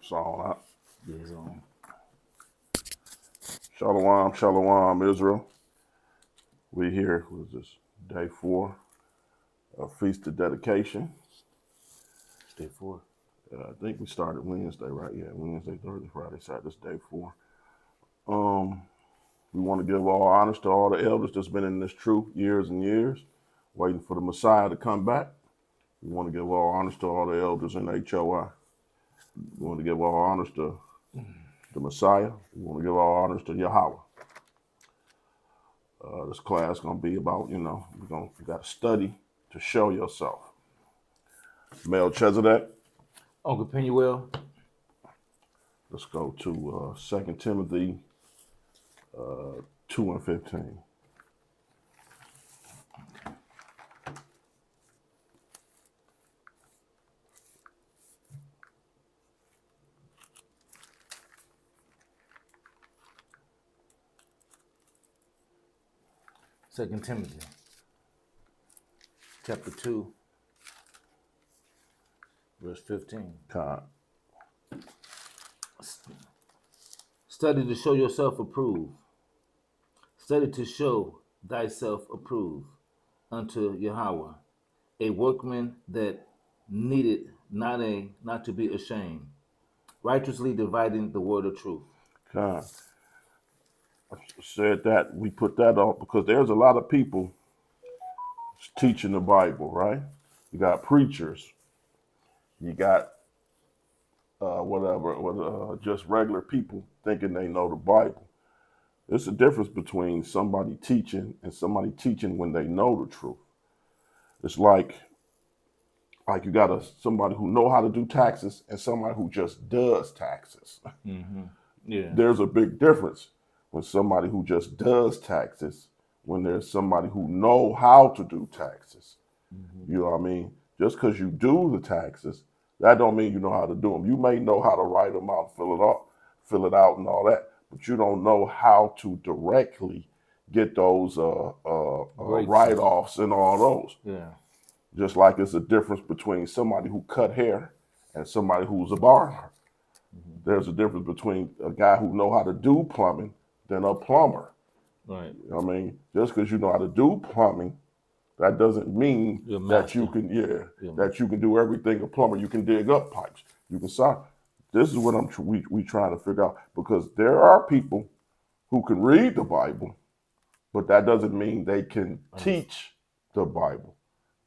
It's all out. Yes, Shalom, shalom, Israel. We here. What is this? Day 4 of Feast of Dedication. day 4. I think we started Wednesday, right? Yeah, Wednesday, Thursday, Friday, Saturday. This day 4. Um, we want to give all honors to all the elders that's been in this truth years and years, waiting for the Messiah to come back. We want to give all honors to all the elders in HOI. We want to give all honors to the Messiah. We want to give all honors to Yahweh. This class is going to be about, you got to study to show yourself. Melchizedek. Uncle Penuel. Let's go to 2 Timothy 2 and 15. Second Timothy, chapter 2, verse 15. God. Study to show yourself approved. Study to show thyself approved unto Yahweh, a workman that needed not to be ashamed, righteously dividing the word of truth. God. I said that, we put that on because there's a lot of people teaching the Bible, right? You got preachers, you got just regular people thinking they know the Bible. There's a difference between somebody teaching and somebody teaching when they know the truth. It's like you got somebody who know how to do taxes and somebody who just does taxes. Mm-hmm. Yeah. There's a big difference when somebody who just does taxes when there's somebody who know how to do taxes. Mm-hmm. You know what I mean? Just because you do the taxes, that don't mean you know how to do them. You may know how to write them out, fill it out and all that, but you don't know how to directly get those write-offs and all those. Yeah. Just like it's a difference between somebody who cut hair and somebody who's a barber. Mm-hmm. There's a difference between a guy who know how to do plumbing than a plumber. Right. You know what I mean? Just because you know how to do plumbing, that doesn't mean that you can, that you can do everything a plumber. You can dig up pipes. You can solve. This is what we trying to figure out, because there are people who can read the Bible, but that doesn't mean they can teach the Bible.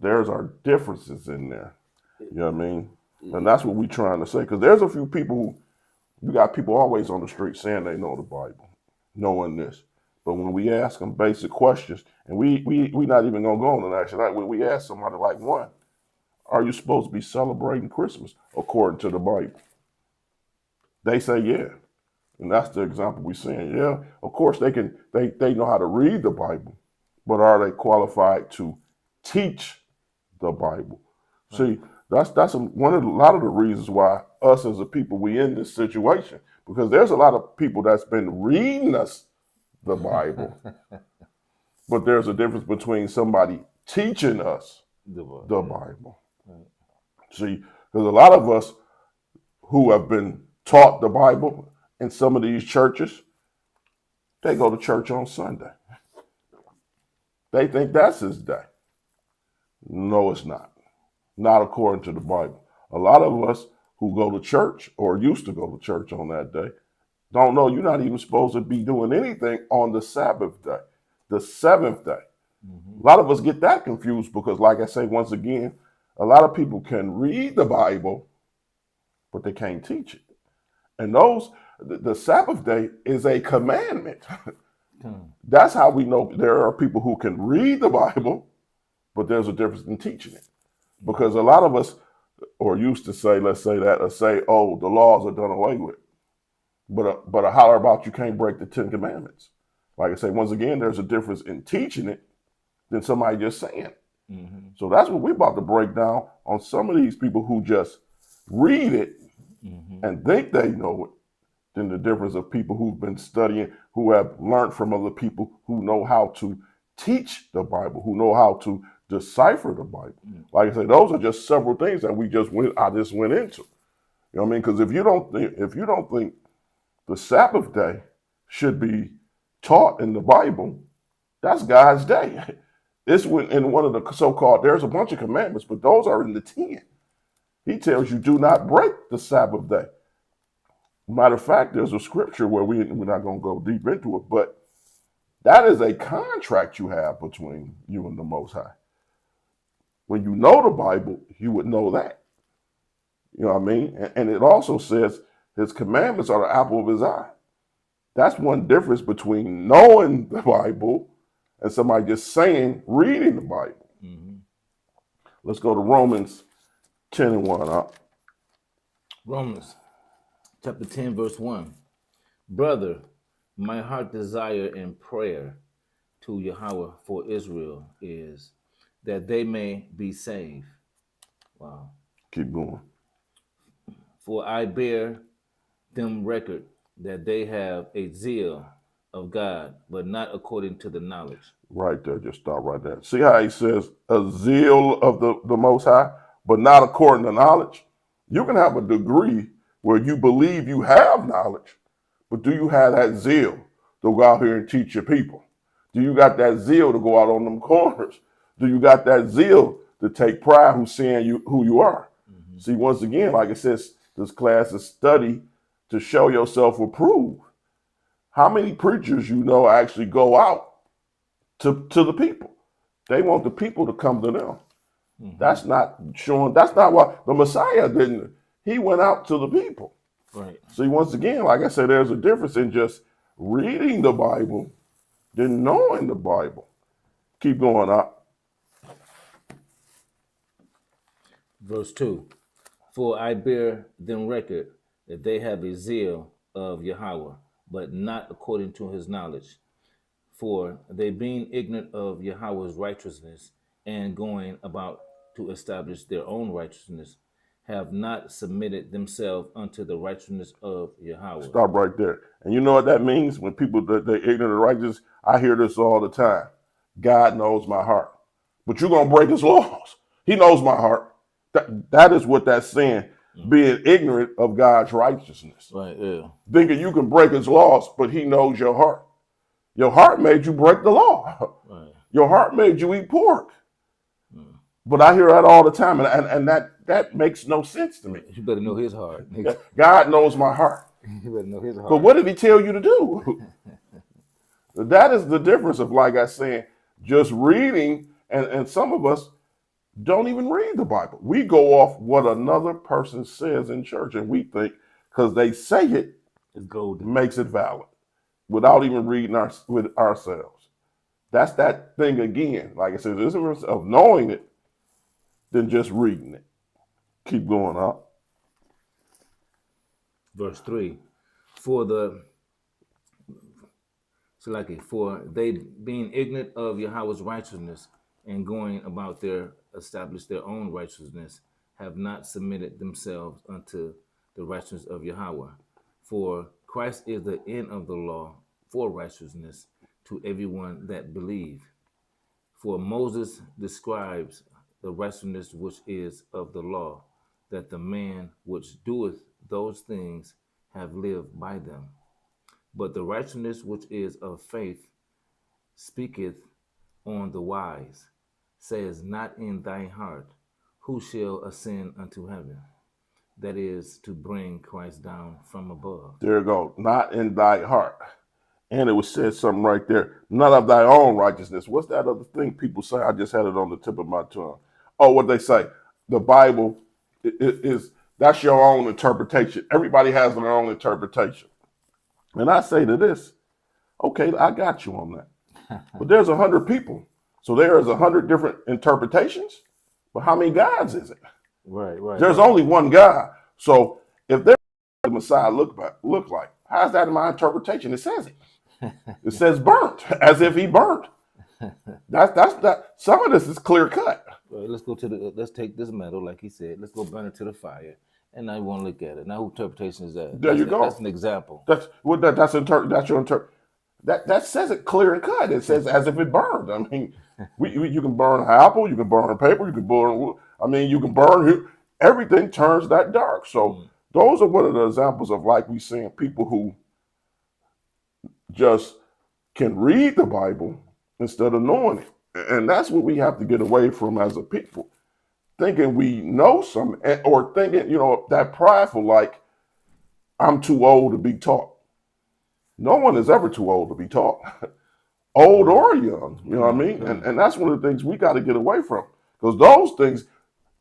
There's our differences in there. You know what I mean? And that's what we trying to say, because there's a few people who, you got people always on the street saying they know the Bible, knowing this. But when we ask them basic questions, and we not even gonna go on the next night, when we ask somebody like one, are you supposed to be celebrating Christmas according to the Bible? They say yeah. And that's the example we're saying. Yeah, of course they know how to read the Bible, but are they qualified to teach the Bible? Right. See, that's a lot of the reasons why us as a people, we in this situation, because there's a lot of people that's been reading us the Bible, but there's a difference between somebody teaching us the Bible. Right. See, there's a lot of us who have been taught the Bible in some of these churches. They go to church on Sunday. They think that's his day. No, it's not. Not according to the Bible. A lot of us who go to church or used to go to church on that day don't know you're not even supposed to be doing anything on the Sabbath day, the seventh day. Mm-hmm. A lot of us get that confused because, like I say, once again, a lot of people can read the Bible, but they can't teach it. And the Sabbath day is a commandment. That's how we know there are people who can read the Bible, but there's a difference in teaching it. Because a lot of us, or used to say, oh, the laws are done away with. But a holler about you can't break the 10 commandments. Like I say, once again, there's a difference in teaching it than somebody just saying it. Mm-hmm. So that's what we're about to break down on some of these people who just read it and think they know it, than the difference of people who've been studying, who have learned from other people who know how to teach the Bible, who know how to decipher the Bible. Like I said, those are just several things that I just went into. You know what I mean? Because if you don't think the Sabbath day should be taught in the Bible, that's God's day. It's in one of the so-called, there's a bunch of commandments, but those are in the 10. He tells you do not break the Sabbath day. Matter of fact, there's a scripture where we're not going to go deep into it, but that is a contract you have between you and the Most High. When you know the Bible, you would know that. You know what I mean? And it also says his commandments are the apple of his eye. That's one difference between knowing the Bible and somebody just saying, reading the Bible. Mm-hmm. Let's go to Romans 10:1. Romans chapter 10, verse 1. Brother, my heart desire and prayer to Yahweh for Israel is that they may be saved. Wow. Keep going. For I bear them record that they have a zeal of God, but not according to the knowledge. Right there, just stop right there. See how he says a zeal of the Most High, but not according to knowledge? You can have a degree where you believe you have knowledge, but do you have that zeal to go out here and teach your people? Do you got that zeal to go out on them corners? Do you got that zeal to take pride who's saying who you are? Mm-hmm. See, once again, like it says, this class is study to show yourself approved. How many preachers you know actually go out to the people? They want the people to come to them. Mm-hmm. That's not showing, that's not what the Messiah didn't. He went out to the people. Right. See, once again, like I said, there's a difference in just reading the Bible than knowing the Bible. Keep going up. Verse 2. For I bear them record that they have a zeal of Yahweh, but not according to his knowledge. For they being ignorant of Yahweh's righteousness and going about to establish their own righteousness, have not submitted themselves unto the righteousness of Yahweh. Stop right there. And you know what that means? When people, they're ignorant of righteousness, I hear this all the time. God knows my heart. But you're going to break his laws. He knows my heart. That is what that's saying, being ignorant of God's righteousness. Right, yeah. Thinking you can break his laws, but he knows your heart. Your heart made you break the law. Right. Your heart made you eat pork. But I hear that all the time, and that makes no sense to me. You better know his heart. God knows my heart. You better know his heart. But what did he tell you to do? That is the difference of, like I said, just reading, and some of us don't even read the Bible. We go off what another person says in church, and we think because they say it, it's gold, makes it valid without even reading with ourselves. That's that thing again. Like I said, there's a difference of knowing it than just reading it. Keep going up. Verse 3. For they being ignorant of Yahweh's righteousness and going about establish their own righteousness, have not submitted themselves unto the righteousness of Yahweh. For Christ is the end of the law for righteousness to everyone that believe. For Moses describes the righteousness which is of the law, that the man which doeth those things have lived by them. But the righteousness which is of faith speaketh on the wise, says not in thy heart, who shall ascend unto heaven? That is to bring Christ down from above. There you go. Not in thy heart. And it was said something right there. Not of thy own righteousness. What's that other thing people say? I just had it on the tip of my tongue. Oh, what they say. The Bible is that's your own interpretation. Everybody has their own interpretation. And I say to this, okay, I got you on that. But there's 100 people. So there is 100 different interpretations. But how many gods is it? Right. There's only one God. So if there's the Messiah look like, how's that in my interpretation? It says it. It says burnt, as if he burnt. That's that. Some of this is clear cut. Right, let's take this metal, like he said. Let's go burn it to the fire. And now you want to look at it. Now, whose interpretation is that? There you go. That's an example. That's your interpretation. That says it clear and cut. It says as if it burned. I mean, you can burn apple, you can burn paper, you can burn wood. I mean, you can burn everything turns that dark. So Those are one of the examples of, like we saying, people who just can read the Bible instead of knowing it. And that's what we have to get away from as a people. Thinking we know something, or thinking, that prideful, like, I'm too old to be taught. No one is ever too old to be taught, old or young, you know what I mean? And that's one of the things we got to get away from. Because those things,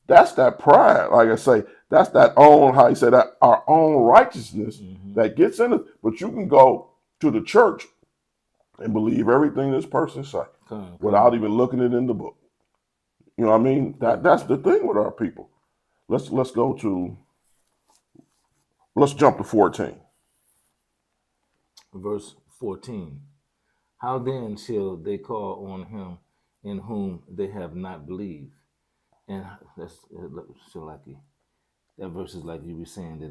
that's that pride. Like I say, that's that own, how you say that, our own righteousness that gets in it. But you can go to the church and believe everything this person say without even looking it in the book. You know what I mean? That's the thing with our people. Let's jump to 14. Verse 14. How then shall they call on him in whom they have not believed? And that's so like that verse is like you were saying that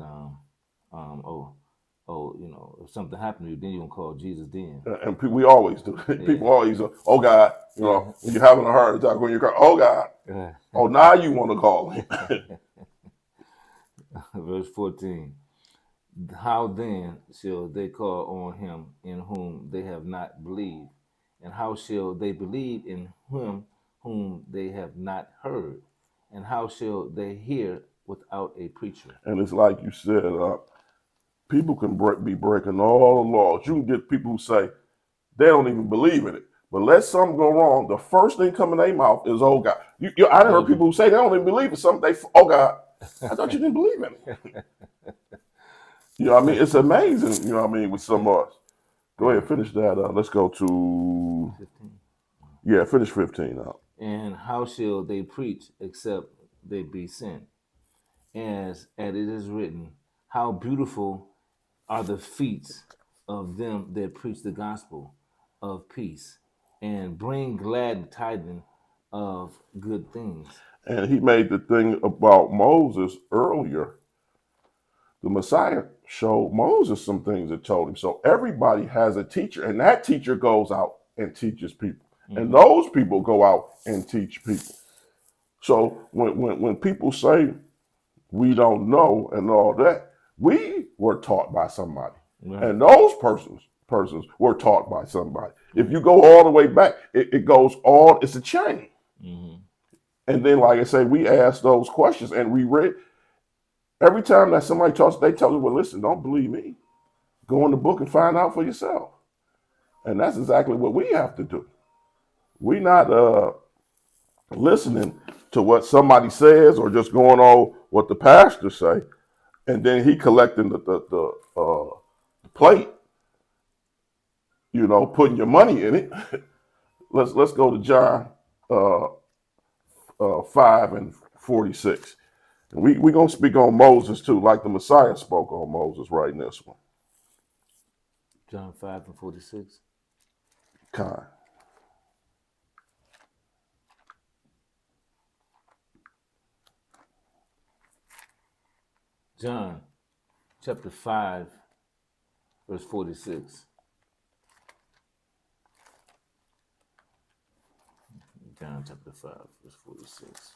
if something happened to you, then you gonna call Jesus then. And we always do. People always, oh God, when you're having a heart attack, when you're crying, oh God, oh now you want to call him. Verse 14. How then shall they call on him in whom they have not believed? And how shall they believe in him whom they have not heard? And how shall they hear without a preacher? And it's like you said, people can be breaking all the laws. You can get people who say they don't even believe in it. But let something go wrong, the first thing coming to their mouth is, oh God. I heard people who say they don't even believe in something. Oh God, I thought you didn't believe in it. You know what I mean? It's amazing, you know what I mean, with some of us. Go ahead, finish that. Let's go to 15. Yeah, finish 15 out. And how shall they preach except they be sent? As it is written, how beautiful are the feet of them that preach the gospel of peace and bring glad tidings of good things. And he made the thing about Moses earlier. The Messiah showed Moses some things that told him. So everybody has a teacher, and that teacher goes out and teaches people. And those people go out and teach people. So when people say we don't know and all that, we were taught by somebody. Right. And those persons were taught by somebody. Right. If you go all the way back, it goes all, it's a chain. And then, like I say, we ask those questions and we read. Every time that somebody talks, they tell you, well, listen, don't believe me. Go in the book and find out for yourself. And that's exactly what we have to do. We're not listening to what somebody says or just going on what the pastor say, and then he collecting the plate, putting your money in it. Let's go to John 5:46. And we're going to speak on Moses too, like the Messiah spoke on Moses right in this one. John 5:46. Kind. John chapter 5, verse 46. John chapter 5, verse 46.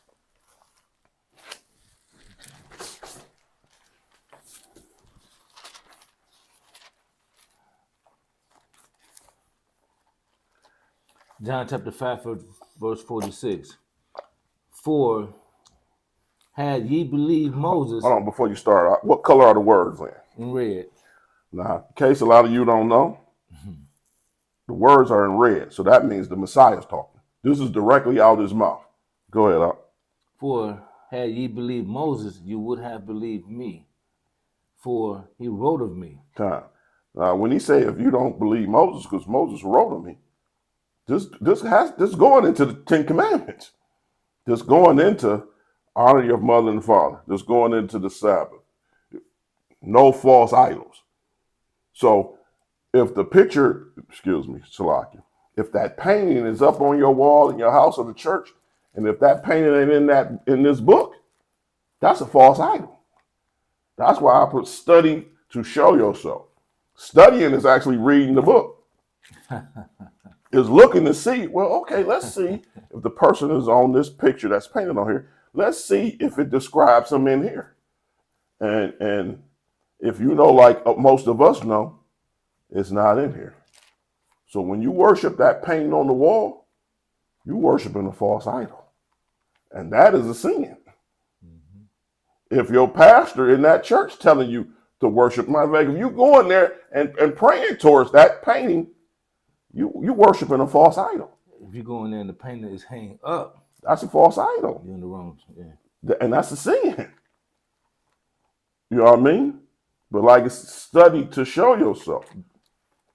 John chapter 5, verse 46. For had ye believed Moses. Hold on, before you start, what color are the words in? In red. Now, in case a lot of you don't know, the words are in red. So that means the Messiah's talking. This is directly out of his mouth. Go ahead, Up. For had ye believed Moses, you would have believed me, for he wrote of me. When he say if you don't believe Moses, because Moses wrote of me, this going into the 10 Commandments. This going into honor your mother and father. This going into the Sabbath. No false idols. So if the picture, Salaki, if that painting is up on your wall in your house or the church, and if that painting ain't in this book, that's a false idol. That's why I put study to show yourself. Studying is actually reading the book. Is looking to see, well, okay, let's see if the person is on this picture that's painted on here. Let's see if it describes him in here. And if you know, like most of us know, it's not in here. So when you worship that painting on the wall, you worshiping a false idol. And that is a sin. Mm-hmm. If your pastor in that church telling you to worship my leg, if you go in there and praying towards that painting, you worshiping a false idol. If you go in there and the painting is hanging up, that's a false idol. You're in the wrong. Yeah. And that's a sin. You know what I mean? But like it's study to show yourself.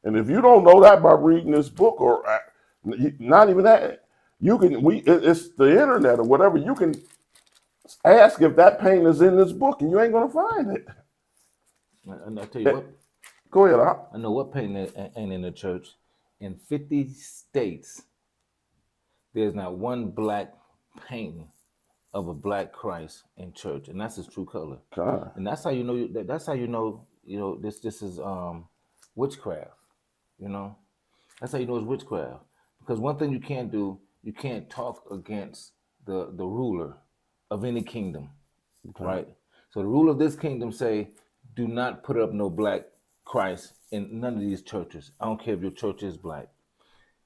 And if you don't know that by reading this book or not even that, you can it's the internet or whatever. You can ask if that painting is in this book, and you ain't gonna find it. And I tell you what. Go ahead. I know what painting ain't in the church. In 50 states, there's not one black painting of a black Christ in church, and that's his true color. God. And that's how you know. That's how you know. This is witchcraft. That's how you know it's witchcraft. Because one thing you can't do, you can't talk against the ruler of any kingdom, right? So the ruler of this kingdom say, do not put up no black Christ in none of these churches. I don't care if your church is black.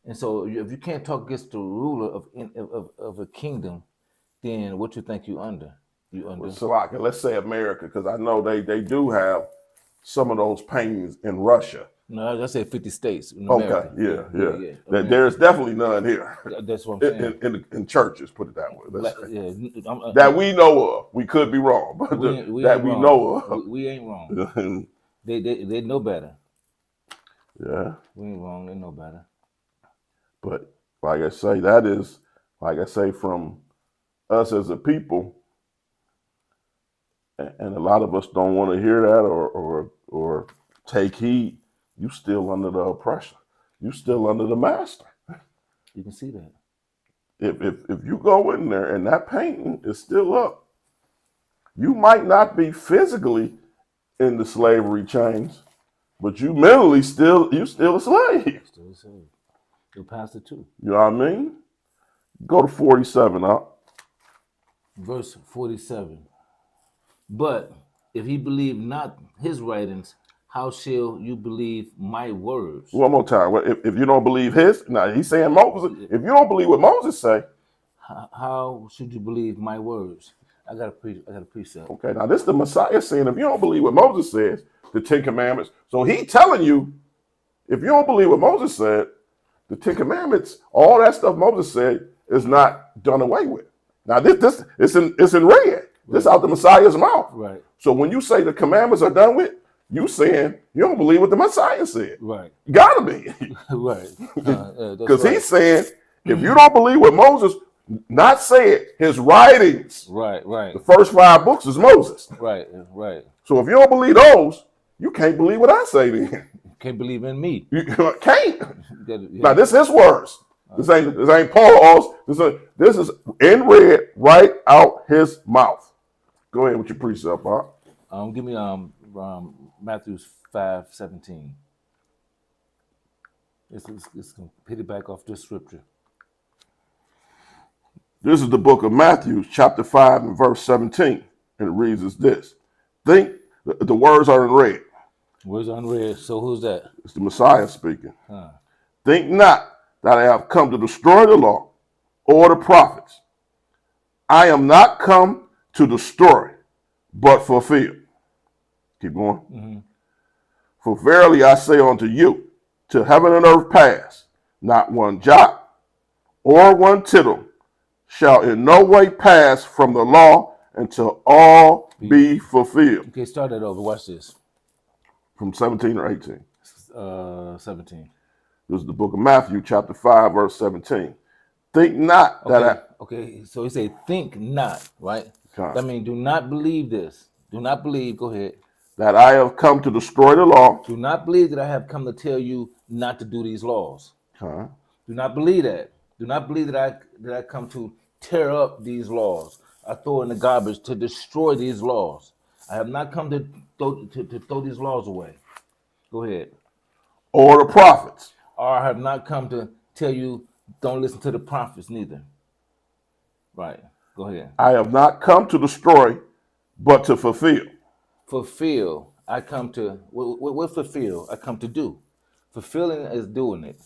And so if you can't talk against the ruler of a kingdom, then what you think you under? So like, let's say America, because I know they do have some of those paintings in Russia. No, I said 50 states in America. Okay, yeah. There's definitely none here. That's what I'm saying. In churches, put it that way. That that we know of. We could be wrong, but that we know of. We ain't wrong. They know better. Yeah. We ain't wrong. They know better. But like I say, that is, like I say, from us as a people, and a lot of us don't want to hear that or take heed. You still under the oppression. You still under the master. You can see that. If you go in there and that painting is still up, you might not be physically in the slavery chains, but you mentally you still a slave. Still a slave. You're pastor too. You know what I mean? Go to 47, Verse 47. But if he believe not his writings, how shall you believe my words? One more time. If you don't believe his, now he's saying Moses. If you don't believe what Moses say, how should you believe my words? I got a precept. Okay, now this is the Messiah saying, if you don't believe what Moses says, the 10 Commandments. So he telling you, if you don't believe what Moses said, the 10 Commandments, all that stuff Moses said is not done away with. Now this it's in red. Right. This out the Messiah's mouth. Right. So when you say the commandments are done with, you saying you don't believe what the Messiah said. Right. Gotta be. Right. Because he's saying, if you don't believe what Moses not said, his writings. Right. The first 5 books is Moses. Right. So if you don't believe those, you can't believe what I say then. You can't believe in me. You can't. Now this is his words. This ain't Paul's. This is in red, right out his mouth. Go ahead with your precept, Bob. Give me Matthew 5:17. It's going to piggyback off this scripture. This is the book of Matthew, chapter 5 and verse 17. And it reads as this. Think, the words are in red. Words are in red. So who's that? It's the Messiah speaking. Think not that I have come to destroy the law or the prophets. I am not come to destroy, but fulfill. Keep going. Mm-hmm. For verily I say unto you, till heaven and earth pass, not one jot or one tittle shall in no way pass from the law until all be fulfilled. Okay, start that over. Watch this. From 17 or 18? 17. This is the book of Matthew, chapter 5, verse 17. Think not that Okay, so he said, think not, right? Okay. That means do not believe this. Do not believe, go ahead. That I have come to destroy the law. Do not believe that I have come to tell you not to do these laws. Okay. Do not believe that. Do not believe that I come to tear up these laws. I throw in the garbage to destroy these laws. I have not come to throw these laws away. Go ahead. Or the prophets. Or I have not come to tell you don't listen to the prophets neither. Right. Go ahead. I have not come to destroy, but to fulfill. fulfill. I come to what fulfill? I come to do. Fulfilling is doing it,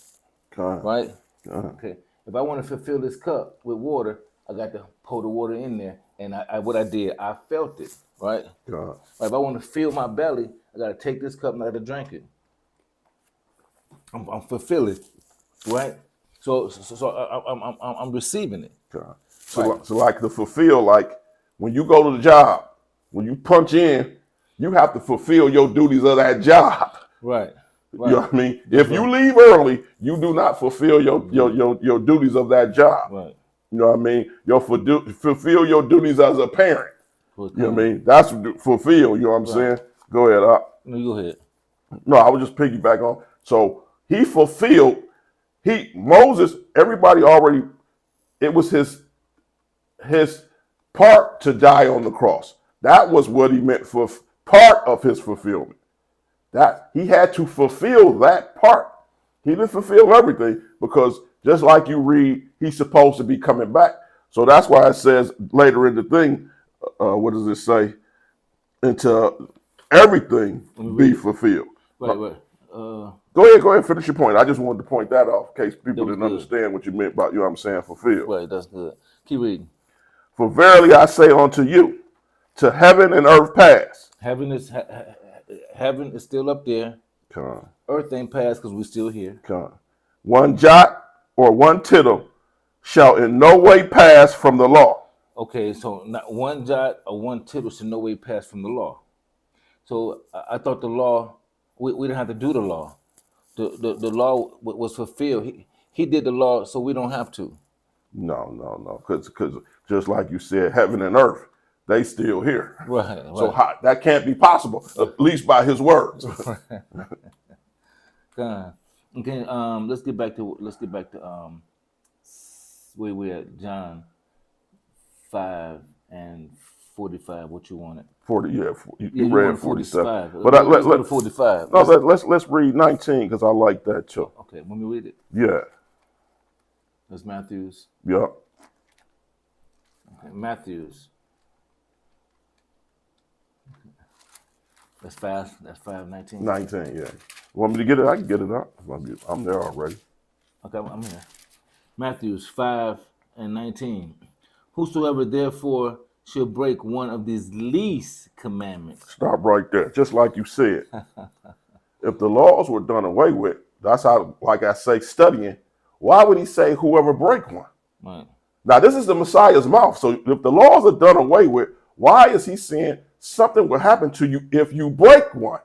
Con. right? Con. Okay. If I want to fulfill this cup with water, I got to pour the water in there, and what I did, I felt it, right? Con. If I want to fill my belly, I got to take this cup and I got to drink it. I'm fulfilling, right? So I'm receiving it. Con. Right. So like to fulfill, like when you go to the job, when you punch in, you have to fulfill your duties of that job. Right. You know what I mean? That's If you leave early, you do not fulfill your duties of that job. Right. You know what I mean? Fulfill your duties as a parent. Well, You know what I mean? That's fulfill. You know what I'm saying? Go ahead. No, you go ahead. No, I was just piggyback on. So he fulfilled. Moses. Everybody already. It was his part to die on the cross. That was what he meant for part of his fulfillment. That he had to fulfill that part. He didn't fulfill everything because just like you read, he's supposed to be coming back. So that's why it says later in the thing, what does it say? Until everything be fulfilled. Right. Go ahead, finish your point. I just wanted to point that off in case people didn't understand what you meant about, you know what I'm saying, fulfill. Right, that's good. Keep reading. For verily I say unto you, to heaven and earth pass. Heaven is still up there. Come. Earth ain't passed because we're still here. Come. One jot or one tittle shall in no way pass from the law. Okay, so not one jot or one tittle should no way pass from the law. So I thought the law, we didn't have to do the law. The law was fulfilled. He did the law, so we don't have to. No. Because just like you said, heaven and earth, they still here. Right. So that can't be possible, at least by his words. God. Okay. Let's get back to where we're at, John 5:45. What you wanted? 40. Yeah, you read 47. But let's go to 45. No, let's read 19 because I like that too. Okay, let me read it. Yeah. That's Matthew's. Yeah. Okay, Matthew's. That's 5:19. 19. Yeah. Want me to get it? I can get it up. I'm there already. Okay, I'm here. Matthew's 5:19. Whosoever therefore shall break one of these least commandments. Stop right there. Just like you said. If the laws were done away with, that's how, like I say, studying, why would he say whoever break one? Right. Now, this is the Messiah's mouth. So if the laws are done away with, why is he saying something will happen to you if you break one?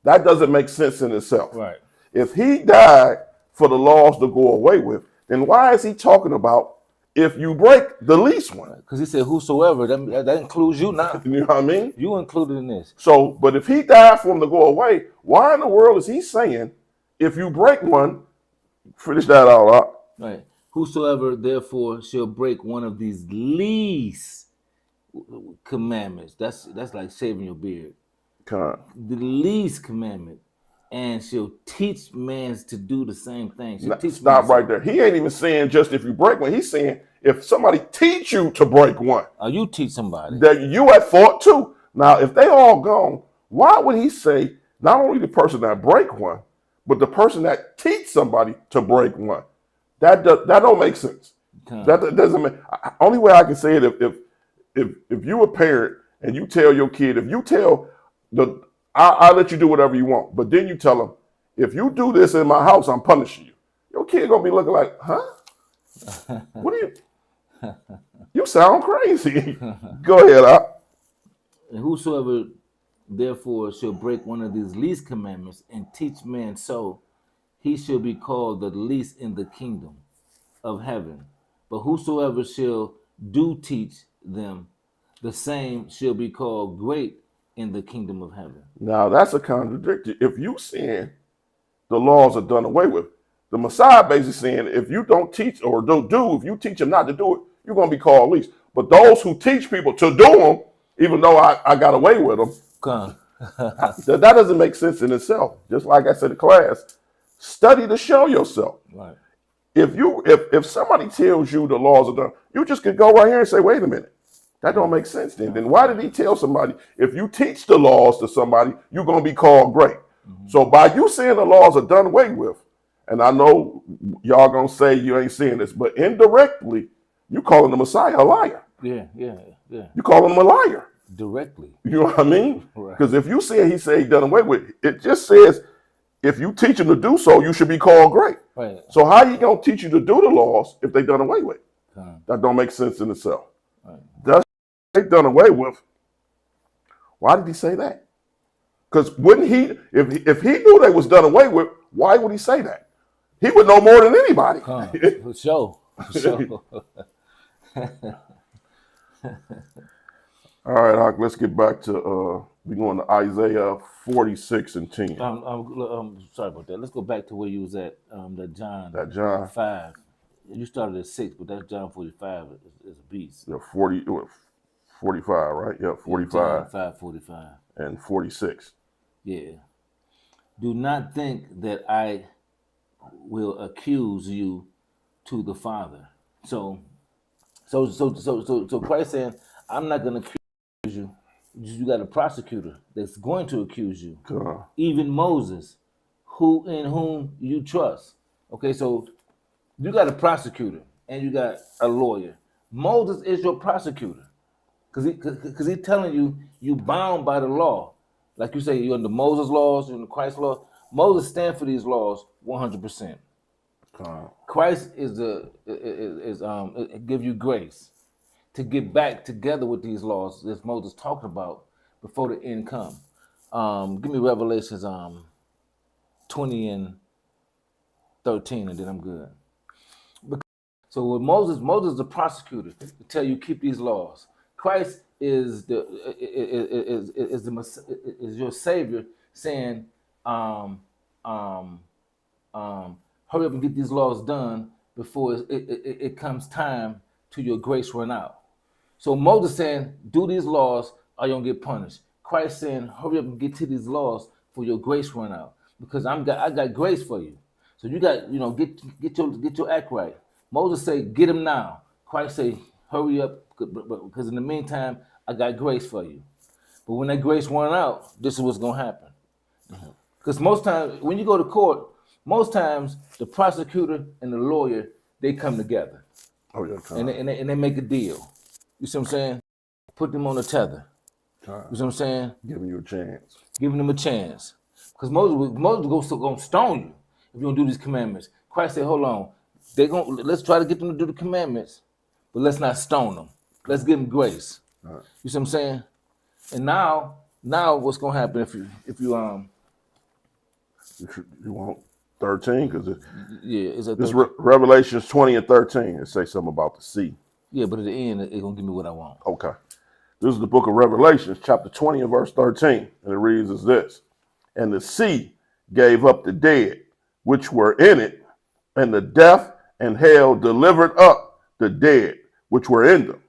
That doesn't make sense in itself. Right. If he died for the laws to go away with, then why is he talking about if you break the least one? Because he said whosoever, that includes you now. You know what I mean? You included in this. So, but if he died for him to go away, why in the world is he saying if you break one, finish that all up. Right. Whosoever therefore shall break one of these least commandments, that's like shaving your beard. Con. The least commandment, and she'll teach man to do the same thing. Stop right there. He ain't even saying just if you break one. He's saying if somebody teach you to break one. You teach somebody. That you at fault too. Now, if they all gone, why would he say not only the person that break one, but the person that teach somebody to break one? That don't make sense. That doesn't make. Only way I can say it if you a parent and you tell your kid, if you tell I'll let you do whatever you want, but then you tell them, if you do this in my house, I'm punishing you. Your kid gonna be looking like, huh? What are you? You sound crazy. Go ahead, And whosoever therefore shall break one of these least commandments and teach men so, he shall be called the least in the kingdom of heaven. But whosoever shall do teach them, the same shall be called great in the kingdom of heaven. Now that's a contradiction. If you saying the laws are done away with, the Messiah basically saying if you don't teach or don't do, if you teach them not to do it, you're going to be called least. But those who teach people to do them, even though I got away with them, that doesn't make sense in itself. Just like I said in class, study to show yourself. Right. If somebody tells you the laws are done, you just could go right here and say, wait a minute. That don't make sense then. Then why did he tell somebody, if you teach the laws to somebody, you're going to be called great? So by you saying the laws are done away with, and I know y'all going to say you ain't saying this, but indirectly, you calling the Messiah a liar. Yeah. You calling him a liar. Directly. You know what I mean? Right. Because if you say he said he done away with, it just says if you teach him to do so, you should be called great. Right. So how you going to teach you to do the laws if they done away with? That don't make sense in itself. Right. That's they done away with. Why did he say that? Because wouldn't he, if he knew they was done away with, why would he say that? He would know more than anybody. For sure. All right, let's get back to we're going to Isaiah 46 and 10. I'm sorry about that. Let's go back to where you was at. That John 5. You started at 6, but that John 45 is a beast. Yeah, 45, right? Yeah, 45. 5:45 and 46. Yeah. Do not think that I will accuse you to the Father. So Christ saying, I'm not going to accuse you. You got a prosecutor that's going to accuse you. Even Moses, in whom you trust. Okay, so you got a prosecutor and you got a lawyer. Moses is your prosecutor because he's telling you bound by the law. Like you say, you're under Moses' laws, you're under Christ's law. Moses stands for these laws 100%. Christ give you grace to get back together with these laws that Moses talked about before the end come. Give me Revelations 20 and 13, and then I'm good. So with Moses is the prosecutor to tell you keep these laws. Christ is your savior, saying, hurry up and get these laws done before it comes time to your grace run out. So Moses saying, do these laws or you're gonna get punished. Christ saying, hurry up and get to these laws for your grace run out, because I got grace for you. So you got, get your act right. Moses say, get him now. Christ say, hurry up, because in the meantime, I got grace for you. But when that grace run out, this is what's gonna happen. Because most times, when you go to court, most times the prosecutor and the lawyer, they come together. Oh yeah, and they make a deal. You see what I'm saying? Put them on a tether. You see what I'm saying? Giving you a chance. Giving them a chance. Because Moses gonna stone you if you don't do these commandments. Christ said, hold on. Let's try to get them to do the commandments, but let's not stone them. Let's give them grace. You see what I'm saying? And now what's gonna happen if you want 13? Because it's Revelations 20 and 13. It say something about the sea. Yeah, but at the end, it's gonna give me what I want. Okay. This is the book of Revelations, chapter 20 and verse 13. And it reads as this: and the sea gave up the dead, which were in it, and the death and hell delivered up the dead, which were in them.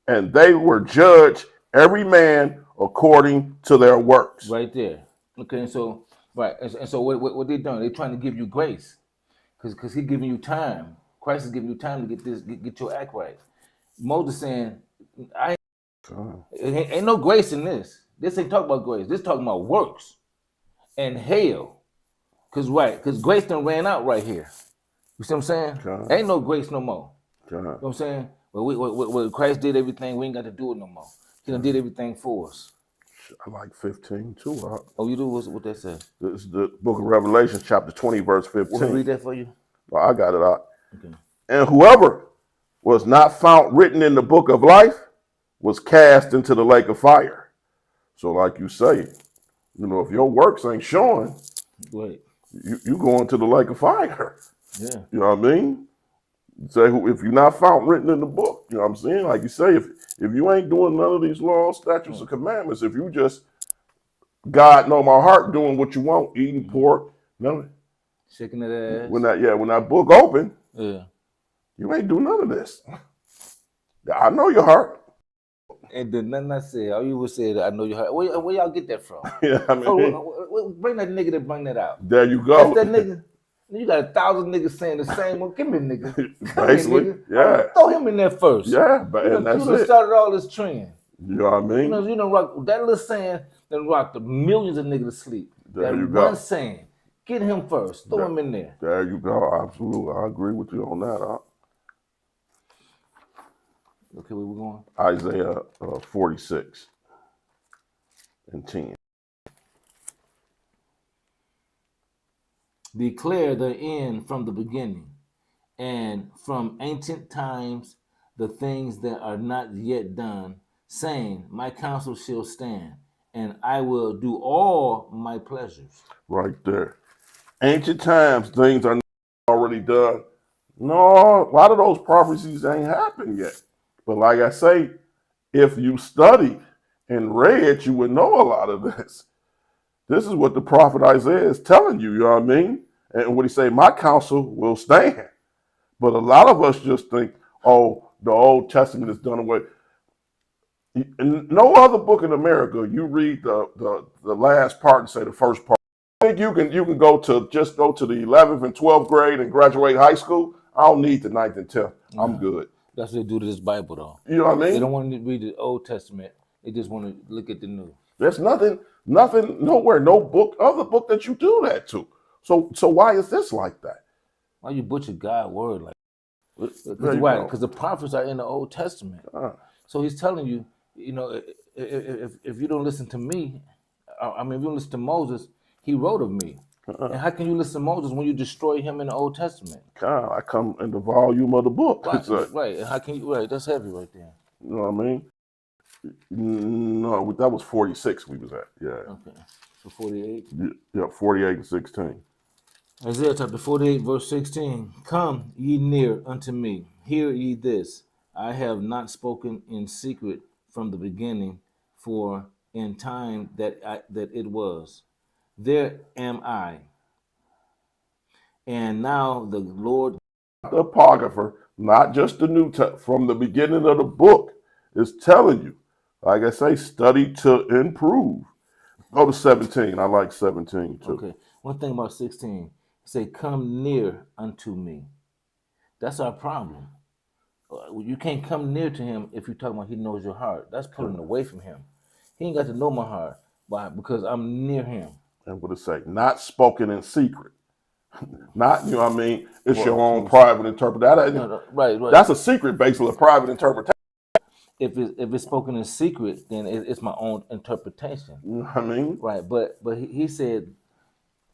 And they were judged, every man according to their works. Right there. Okay, so, right. And so what they doing? They're trying to give you grace. Because he's giving you time. Christ is giving you time to get your act right. Moses saying, ain't no grace in this. This ain't talking about grace. This talking about works and hell. Because grace done ran out right here. You see what I'm saying? Ain't no grace no more. You know what I'm saying? Well, Christ did everything. We ain't got to do it no more. He done did everything for us. I like 15 too. Oh, you do? What that say? This is the book of Revelation, chapter 20, verse 15. Want me to read that for you? Well, I got it out. Okay. And whoever was not found written in the book of life was cast into the lake of fire. So like you say, if your works ain't showing, right, you going to the lake of fire. Yeah. You know what I mean? Say, if you're not found written in the book, you know what I'm saying? Like you say, if you ain't doing none of these laws, statutes, or commandments, if you just, God know my heart, doing what you want, eating pork, shaking that ass. When that book open, you ain't do none of this. I know your heart. And then nothing I said. All you would say that I know your heart. Where y'all get that from? Yeah, I mean, bring that nigga to bring that out. There you go. That's that nigga. You got 1,000 niggas saying the same one. Give me a nigga. Come here, Basically, nigga. yeah. Throw him in there first. Yeah, but and that's You done it. started all this trend. You know what I mean? You done rock that little saying, then rocked the millions of niggas to sleep. There That you one go. saying, get him first. Throw him in there. There you go. Absolutely. I agree with you on that. Okay, where we going? Isaiah 46 and 10. Declare the end from the beginning, and from ancient times the things that are not yet done, saying, my counsel shall stand, and I will do all my pleasures. Right there. Ancient times, things are already done. No, a lot of those prophecies ain't happened yet. But like I say, if you studied and read, you would know a lot of this. This is what the prophet Isaiah is telling you, you know what I mean? And what he say, my counsel will stand. But a lot of us just think, oh, the Old Testament is done away. In no other book in America, you read the last part and say the first part. I think you can go to the 11th and 12th grade and graduate high school. I don't need the 9th and 10th. I'm good. That's what they do to this Bible, though. You know what I mean? They don't want to read the Old Testament. They just want to look at the New. There's nothing, nowhere, no other book that you do that to. So why is this like that? Why you butcher God's word like that? Because the prophets are in the Old Testament. So he's telling you, if you don't listen to me, if you don't listen to Moses, he wrote of me. And how can you listen to Moses when you destroy him in the Old Testament? I come in the volume of the book. Right. And how can you? Right. That's heavy right there. You know what I mean? No, that was 46 we was at. Yeah. Okay. So 48? Yeah, 48 and 16. Isaiah chapter 48, verse 16. Come ye near unto me, hear ye this. I have not spoken in secret from the beginning, for in time that it was. There am I. And now the Lord, the apocrypha, not just the New Testament, from the beginning of the book, is telling you, like I say, study to improve. Go to 17. I like 17 too. Okay. One thing about 16, say, come near unto me. That's our problem. You can't come near to him if you're talking about he knows your heart. That's pulling away from him. He ain't got to know my heart because I'm near him. And what it say? Not spoken in secret. Not, you know what I mean? It's your own private interpretation. Right. That's a secret based on a private interpretation. If it's spoken in secret, then it's my own interpretation. You know what I mean? Right. But he said,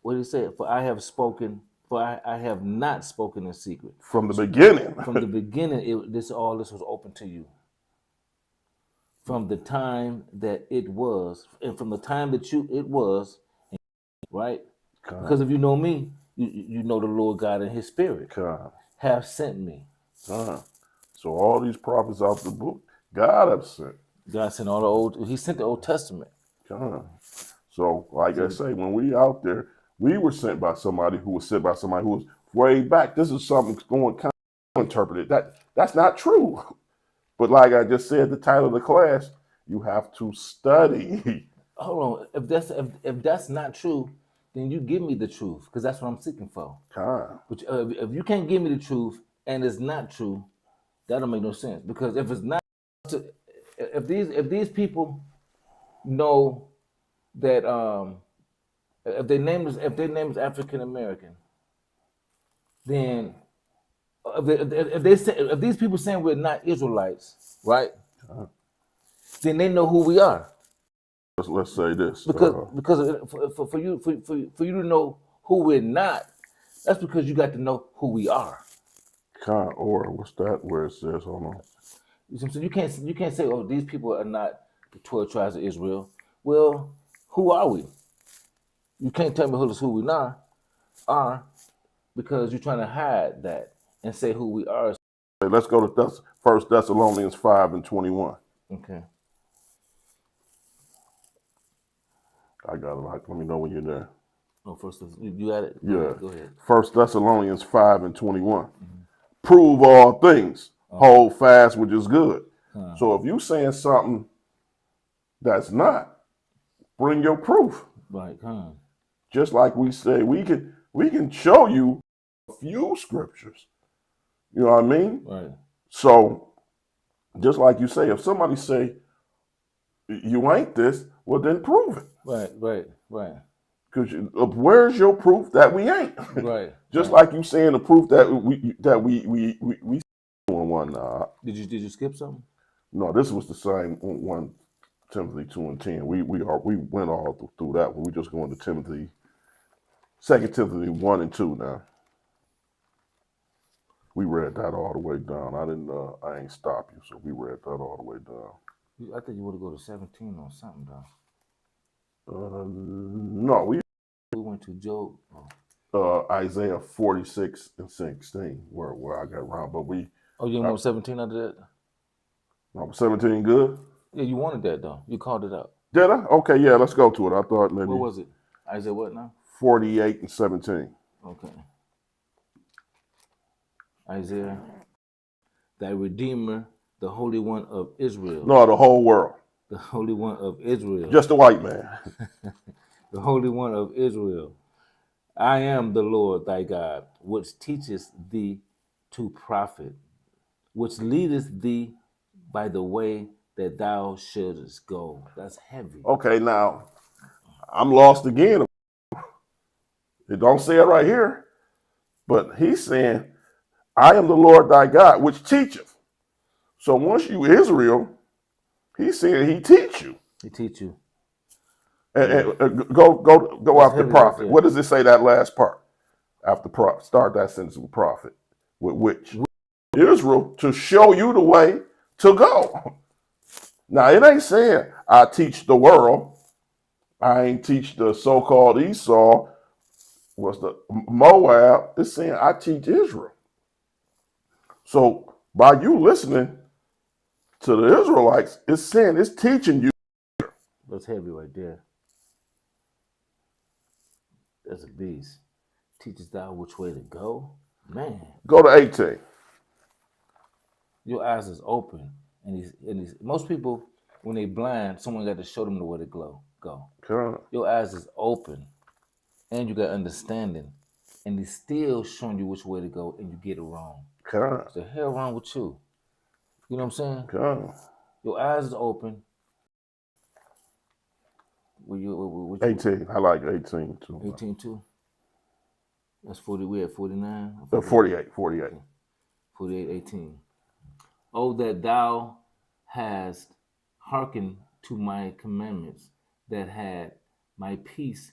what he said, for I have not spoken in secret. From the beginning. From the beginning, this was open to you. From the time that it was, and from the time that it was, right? Because if you know me, you know the Lord God and his spirit have sent me. So all these prophets out the book, God have sent. God sent he sent the Old Testament. So like I say, when we out there, we were sent by somebody who was sent by somebody who was way back. This is something going kind of interpreted. That's not true. But like I just said, the title of the class, you have to study. Hold on. If that's not true, then you give me the truth, because that's what I'm seeking for. But if you can't give me the truth and it's not true, that don't make no sense. Because if it's not, if these people know that if their name is African American, then if these people saying we're not Israelites, right? Then they know who we are. Let's say this, because for you to know who we're not, that's because you got to know who we are. Or what's that? Where it says, hold on. So you can't say, oh, these people are not the 12 tribes of Israel. Well, who are we? You can't tell me who we are because you're trying to hide that and say who we are. Let's go to 1 Thessalonians 5 and 21. Okay. I got it. Let me know when you're there. Oh, you got it? Yeah. Go ahead. 1 Thessalonians 5 and 21. Prove all things. Hold fast, which is good. So if you saying something that's not, bring your proof. Right. Just like we say, we can show you few scriptures. You know what I mean? Right. So, just like you say, if somebody say you ain't this, well then prove it. Right. Because where's your proof that we ain't? Right. Just like you saying the proof that we doing one. Did you skip something? No, this was the same 1 Timothy 2:10. We went all through that one. We just going to Timothy, 2 Timothy 1 and 2 now. We read that all the way down. I ain't stop you, so we read that all the way down. I think you would go to 17 or something, though. No, we went to Job. Isaiah 46 and 16, where I got wrong, but we. Oh, you didn't want 17 under that? No, 17 good? Yeah, you wanted that, though. You called it out. Did I? Okay, yeah, let's go to it. I thought maybe. What was it? Isaiah what now? 48 and 17. Okay. Isaiah, thy Redeemer, the Holy One of Israel. No, the whole world. The Holy One of Israel. Just the white man. The Holy One of Israel. I am the Lord thy God, which teacheth thee to profit, which leadeth thee by the way that thou shouldest go. That's heavy. Okay, now, I'm lost again. It don't say it right here, but he's saying, I am the Lord thy God, which teacheth. So once you Israel, he's saying he teach you. He teach you. And go after prophet. What does it say that last part? After prophet. Start that sentence with prophet. With which? Israel, to show you the way to go. Now, it ain't saying I teach the world. I ain't teach the so-called Esau. What's the Moab? It's saying I teach Israel. So by you listening to the Israelites, it's saying it's teaching you. That's heavy right there. That's a beast. Teaches thou which way to go. Man. Go to 18. Your eyes is open. And most people, when they blind, someone got to show them the way to go. Your eyes is open. And you got understanding. And he's still showing you which way to go, and you get it wrong. What's the hell wrong with you? You know what I'm saying? Your eyes is open. 18. I like 18 too. 18 too? That's 40. We at 49? 48. 48, 18. Oh, that thou hast hearkened to my commandments, that had my peace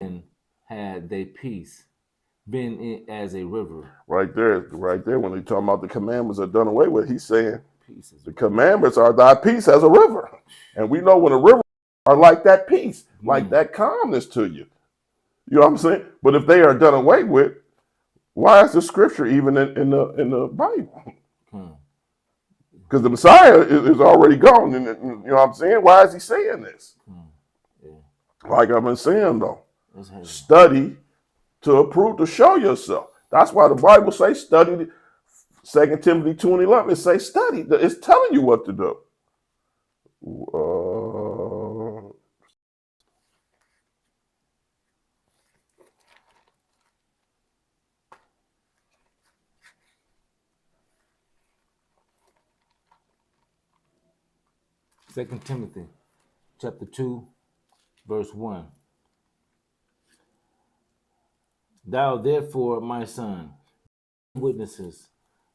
and had they peace been as a river. Right there. When they talking about the commandments are done away with, he's saying the commandments are thy peace as a river. And we know when a river are like that peace, like that calmness to you. You know what I'm saying? But if they are done away with, why is the scripture even in the Bible? Because the Messiah is already gone. And, you know what I'm saying? Why is he saying this? Like I've been saying, though. Study to approve, to show yourself. That's why the Bible says study. 2 Timothy 2 and 11, it says study. It's telling you what to do. 2 Timothy chapter 2, verse 1. Thou therefore, my son, witnesses,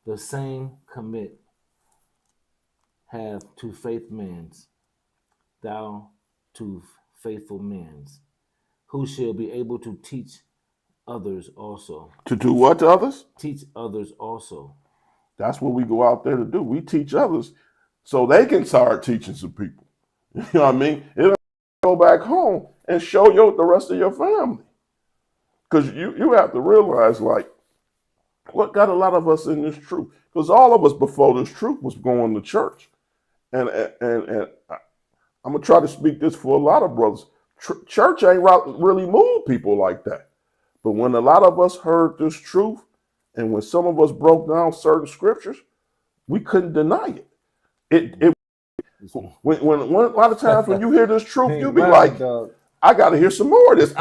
the same commit have to faith men's, thou to faithful men's, who shall be able to teach others also. To do what to others? Teach others also. That's what we go out there to do. We teach others so they can start teaching some people. You know what I mean? It'll go back home and show the rest of your family. Because you have to realize, like, what got a lot of us in this truth? Because all of us before this truth was going to church. And I'm going to try to speak this for a lot of brothers. Church ain't really moved people like that. But when a lot of us heard this truth, and when some of us broke down certain scriptures, we couldn't deny it. When a lot of times when you hear this truth, you be like, I got to hear some more of this.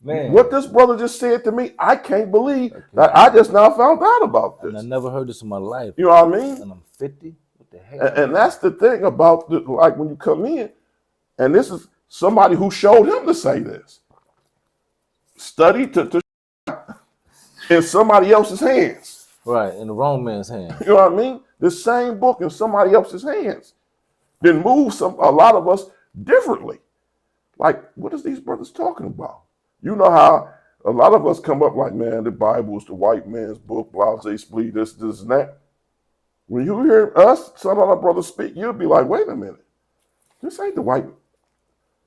Man, what this brother just said to me, I can't believe that I just now found out about this. And I never heard this in my life. You know what I mean? And I'm 50. What the heck? And that's the thing about like when you come in, and this is somebody who showed him to say this. Study to in somebody else's hands. Right, in the wrong man's hands. You know what I mean? The same book in somebody else's hands. Then move a lot of us differently. Like, what is these brothers talking about? You know how a lot of us come up like, man, the Bible is the white man's book, blase, splee, this, and that. When you hear us, some of our brothers speak, you'll be like, wait a minute. This ain't the white.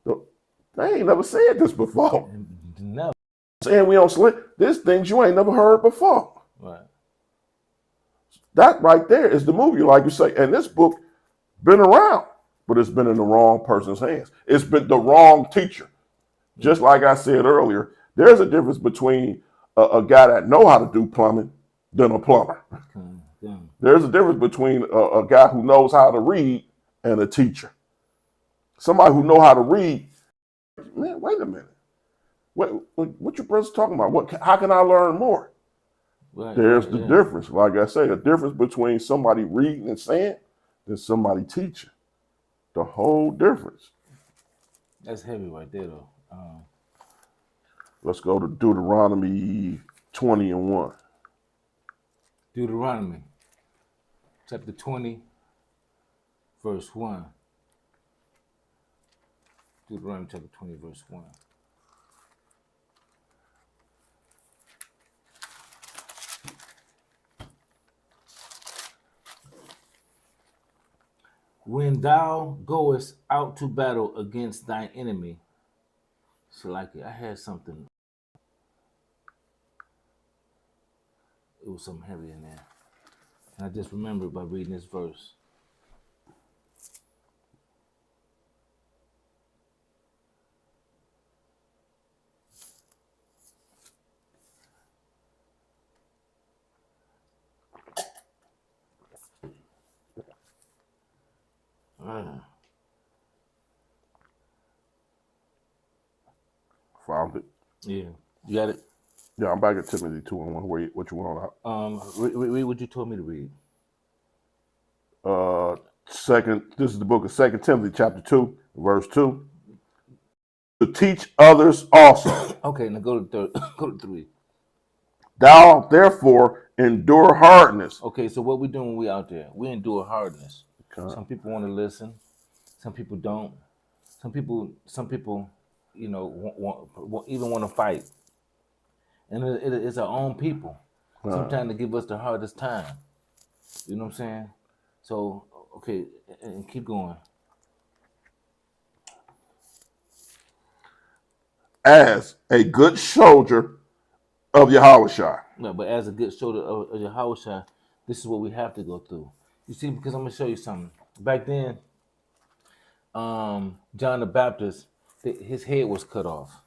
They ain't never said this before. Never. Saying we don't slip. There's things you ain't never heard before. Right. That right there is the movie, like you say. And this book been around, but it's been in the wrong person's hands. It's been the wrong teacher. Just like I said earlier, there's a difference between a guy that know how to do plumbing than a plumber. There's a difference between a guy who knows how to read and a teacher. Somebody who know how to read, man, wait a minute. What your brother's talking about? How can I learn more? Right, There's the difference. Like I say, a difference between somebody reading and saying than somebody teaching. The whole difference. That's heavy right there, though. Let's go to Deuteronomy 20:1. Deuteronomy, chapter 20, verse 1. Deuteronomy chapter 20, verse 1. When thou goest out to battle against thine enemy, so like I had something. It was something heavy in there. And I just remembered by reading this verse. Found it. Yeah. You got it? Yeah, I'm back at Timothy 2:1. What you want out? Read what you told me to read. This is the book of 2 Timothy chapter 2, verse 2. To teach others also. Okay, now go to go to 3. Thou therefore endure hardness. Okay, so what we doing when we out there? We endure hardness. Okay. Some people want to listen, some people don't. Some people, you know, even want to fight. And it's our own people. Sometimes they give us the hardest time. You know what I'm saying? So, okay, and keep going. As a good soldier of Yahushua. No, but as a good soldier of Yahushua, this is what we have to go through. You see, because I'm going to show you something. Back then, John the Baptist, his head was cut off.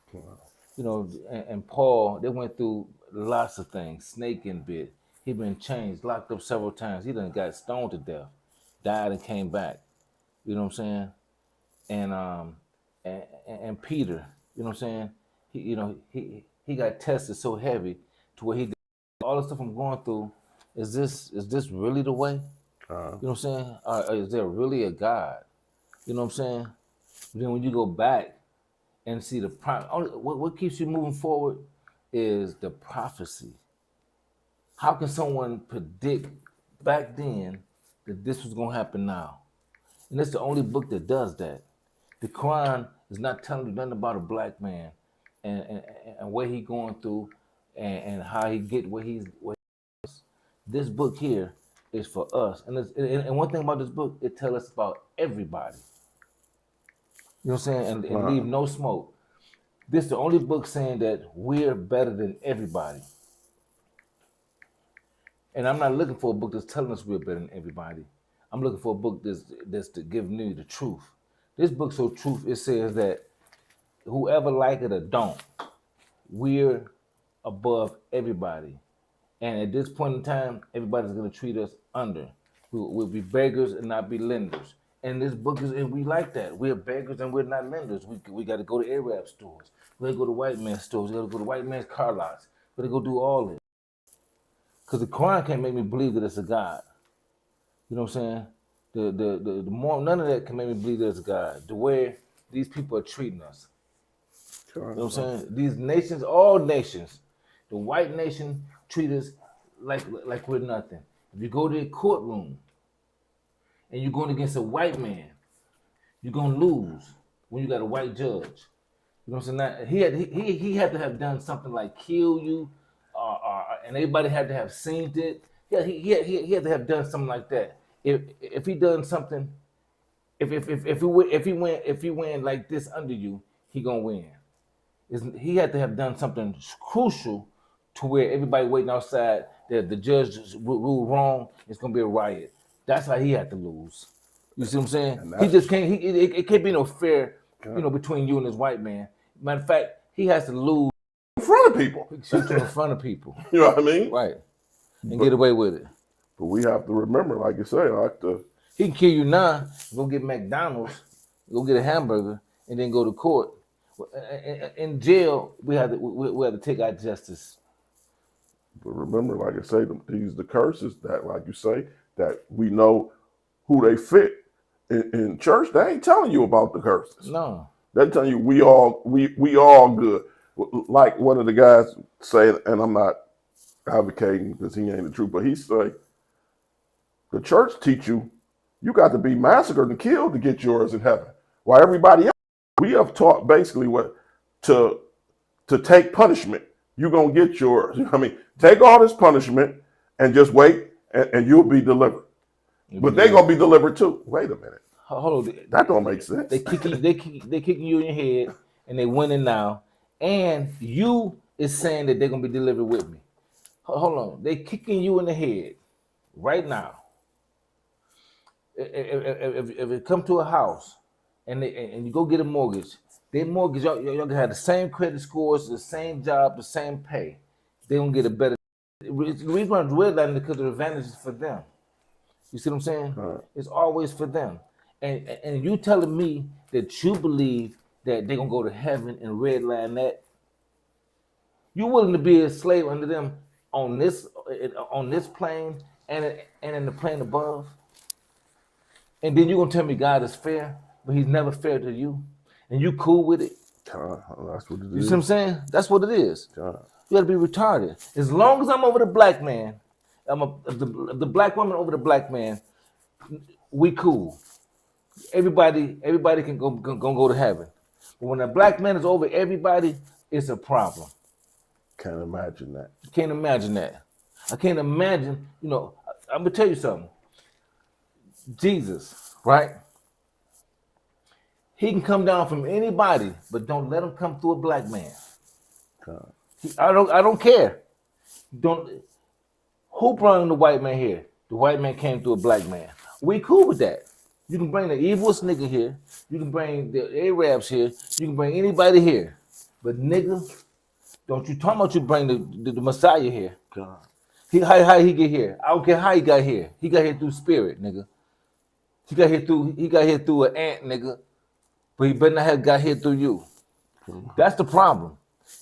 You know, and Paul, they went through lots of things. Snake and bit. He been changed, locked up several times. He done got stoned to death, died and came back. You know what I'm saying? And Peter, you know what I'm saying? He got tested so heavy to where he did all the stuff I'm going through. Is this really the way? You know what I'm saying? Or is there really a God? You know what I'm saying? Then when you go back and see what keeps you moving forward is the prophecy. How can someone predict back then that this was going to happen now? And it's the only book that does that. The Quran is not telling you nothing about a black man and what he going through and how he get where he is. This book here is for us. And one thing about this book, it tells us about everybody. You know what I'm saying? And leave no smoke. This is the only book saying that we're better than everybody. And I'm not looking for a book that's telling us we're better than everybody. I'm looking for a book that's to give me the truth. This book so truth, it says that whoever like it or don't, we're above everybody. And at this point in time, everybody's going to treat us under. We'll be beggars and not be lenders. And this book is, and we like that. We're beggars and we're not lenders. We got to go to Arab stores. We got to go to white man's stores. We got to go to white man's car lots. We got to go do all this. Because the Quran can't make me believe that it's a God. You know what I'm saying? The more, none of that can make me believe there's a God. The way these people are treating us. You know what I'm saying? These nations, all nations, the white nation treat us like we're nothing. If you go to a courtroom and you're going against a white man, you're gonna lose when you got a white judge. You know what I'm saying? Now, he had to have done something like kill you, and everybody had to have seen it. Yeah, he had to have done something like that. If he done something, if he went like this under you, he gonna win. He had to have done something crucial to where everybody waiting outside that the judge ruled wrong. It's gonna be a riot. That's how he had to lose. You see what I'm saying? He just can't. It can't be no fair, between you and this white man. Matter of fact, he has to lose in front of people. Shoot you in front of people. You know what I mean? Right. And get away with it. But we have to remember, like you say, he can kill you now. Go get McDonald's, go get a hamburger, and then go to court. In jail, we have to take our justice. But remember, like I say, these the curses that, like you say, that we know who they fit. In church, they ain't telling you about the curses. No. They're telling you we all good. Like one of the guys say, and I'm not advocating because he ain't the truth, but he say, the church teach you got to be massacred and killed to get yours in heaven. While everybody else, we have taught basically what to take punishment. You're going to get yours. You know what I mean? Take all this punishment and just wait and you'll be delivered. But they're going to be delivered too. Wait a minute. Hold on. That don't make sense. They kicking you in your head and they winning now. And you is saying that they're going to be delivered with me. Hold on. They kicking you in the head right now. If it come to a house and you go get a mortgage, their mortgage, y'all gonna have the same credit scores, the same job, the same pay. They don't get a better. The reason why I'm redlining is because the advantage is for them. You see what I'm saying? Right. It's always for them. And you telling me that you believe that they're gonna go to heaven and redline that? You willing to be a slave under them on this plane and in the plane above? And then you're gonna tell me God is fair, but He's never fair to you, and you cool with it? That's what it is. You see what I'm saying? That's what it is. God. You gotta be retarded. As long as I'm over the black man, the black woman over the black man, we cool. Everybody can go to heaven. But when a black man is over everybody, it's a problem. Can't imagine that. Can't imagine that. I can't imagine. I'm gonna tell you something. Jesus, right? He can come down from anybody, but don't let him come through a black man. God. I don't care. Who brought the white man here? The white man came through a black man. We cool with that. You can bring the evilest nigga here. You can bring the Arabs here. You can bring anybody here. But nigga, don't you talk about you bring the Messiah here. God. How he get here? I don't care how he got here. He got here through spirit, nigga. He got here through an ant, nigga. But he better not have got here through you. That's the problem.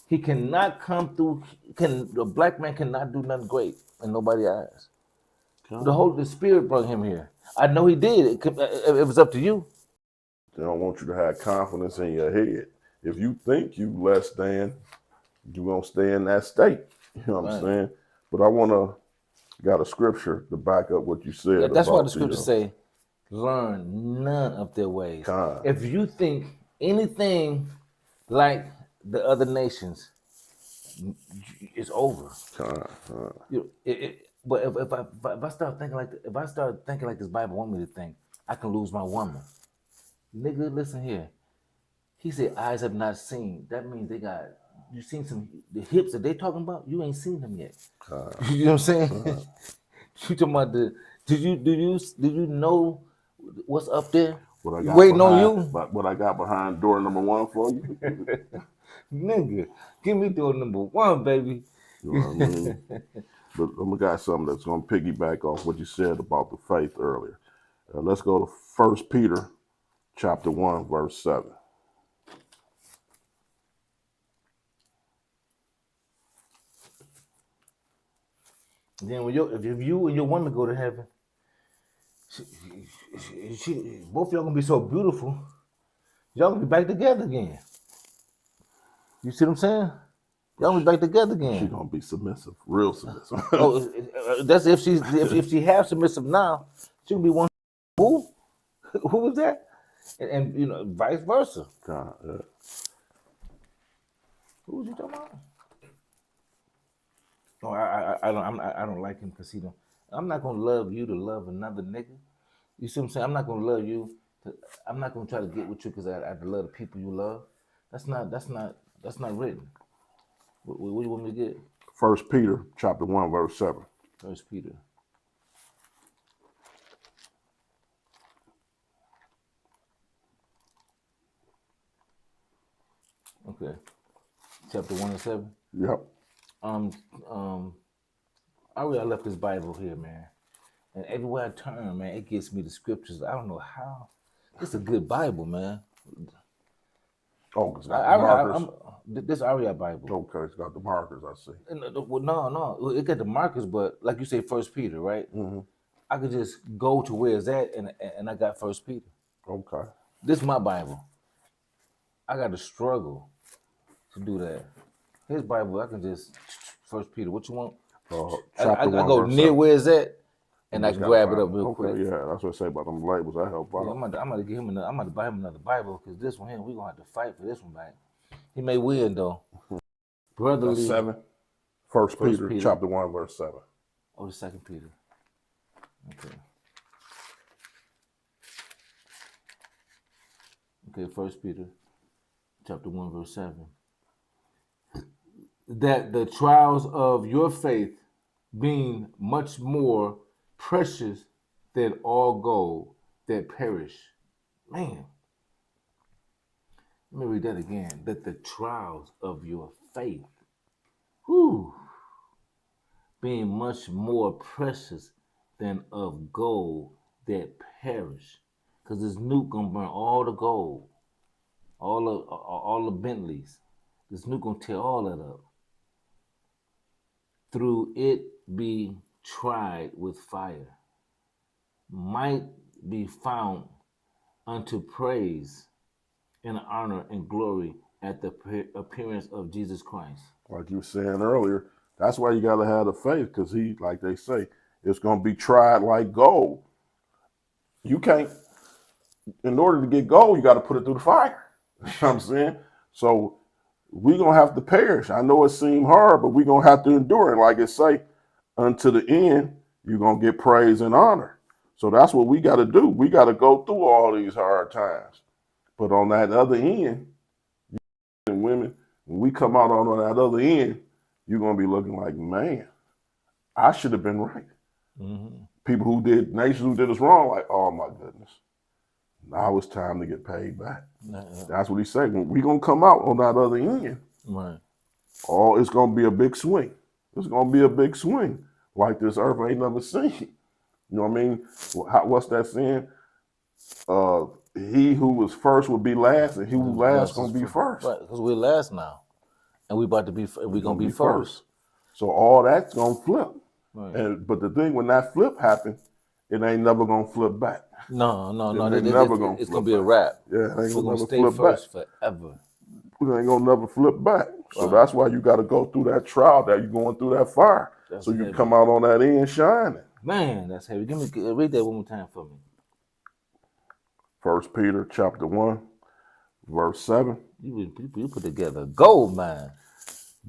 He cannot come through. The black man cannot do nothing great in nobody's eyes. The spirit brought him here. I know he did. It was up to you. They don't want you to have confidence in your head. If you think you less than, you're going to stay in that state. You know what I'm saying? But I got a scripture to back up what you said. Yeah, that's why the scripture say, learn none of their ways. God. If you think anything like the other nations, it's over. But if I start thinking like this Bible want me to think, I can lose my woman. Nigga, listen here. He said, eyes have not seen. That means you seen the hips that they talking about, you ain't seen them yet. You know what I'm saying? You talking about did you know what's up there? Waiting on you? What I got behind door number 1 for you? Nigga, give me door number 1, baby. You know what I mean? But we got something that's going to piggyback off what you said about the faith earlier. Let's go to 1 Peter chapter 1, verse 7. Then when if you and your woman go to heaven, both of y'all gonna be so beautiful, y'all gonna be back together again. You see what I'm saying? Y'all gonna be back together again. She's gonna be submissive, real submissive. That's if she have submissive now, she gonna be one. Who was that? And you know, vice versa. God, yeah. Who was you talking about? Oh, I don't like him because he don't. I'm not gonna love you to love another nigga. You see what I'm saying? I'm not gonna love you. I'm not gonna try to get with you because I have to love the people you love. That's not written. What do you want me to get? 1 Peter chapter 1, verse 7. 1 Peter. Okay. Chapter 1 and 7. Yep. I left this Bible here, man. And everywhere I turn, man, it gets me the scriptures. I don't know how. It's a good Bible, man. Oh, it's got the markers. This Aria Bible. Okay, it's got the markers, I see. Well, no. It got the markers, but like you say, 1 Peter, right? Mm-hmm. I could just go to where it's at, and I got 1 Peter. Okay. This is my Bible. I got to struggle to do that. His Bible, I can just 1 Peter. What you want? Chapter 1, I go verse near 7. where it's at, and I can grab it up real quick. Yeah, that's what I say about them labels. I help out. Yeah, I'm gonna give him I'm gonna buy him another Bible because this one here we gonna have to fight for this one back. He may win though. Brotherly. That's 7. 1 Peter chapter 1, verse 7. Oh, the 2 Peter. Okay. Okay, 1 Peter chapter 1, verse 7. That the trials of your faith, being much more precious than all gold that perish. Man. Let me read that again. That the trials of your faith, being much more precious than of gold that perish. Because this nuke gonna burn all the gold, all the Bentleys. This nuke gonna tear all that up. Through it be tried with fire, might be found unto praise and honor and glory at the appearance of Jesus Christ. Like you were saying earlier, that's why you got to have the faith, because he, like they say, it's going to be tried like gold. You can't, in order to get gold, you got to put it through the fire. You know what I'm saying? So we're going to have to perish. I know it seems hard, but we're going to have to endure it. Like it say, unto the end, you're going to get praise and honor. So that's what we got to do. We got to go through all these hard times. But on that other end, and women, when we come out on that other end, you're going to be looking like, man, I should have been right. Mm-hmm. People nations who did us wrong, like, oh my goodness, now it's time to get paid back. That's what he said. When we going to come out on that other end, right? It's going to be a big swing. It's going to be a big swing like this earth ain't never seen. You know what I mean? What's that saying? He who was first will be last, and he who last gonna be first. Right, because we're last now, and we're gonna be first. So all that's gonna flip. Right. But the thing, when that flip happens, it ain't never gonna flip back. No. It's gonna be back. a wrap. Yeah, it ain't gonna never stay flip first back forever. We ain't gonna never flip back. So that's why you got to go through that trial, that you're going through that fire, so you come out on that end shining. Man, that's heavy. Read that one more time for me. 1 Peter chapter 1, verse 7. You put together a gold mine.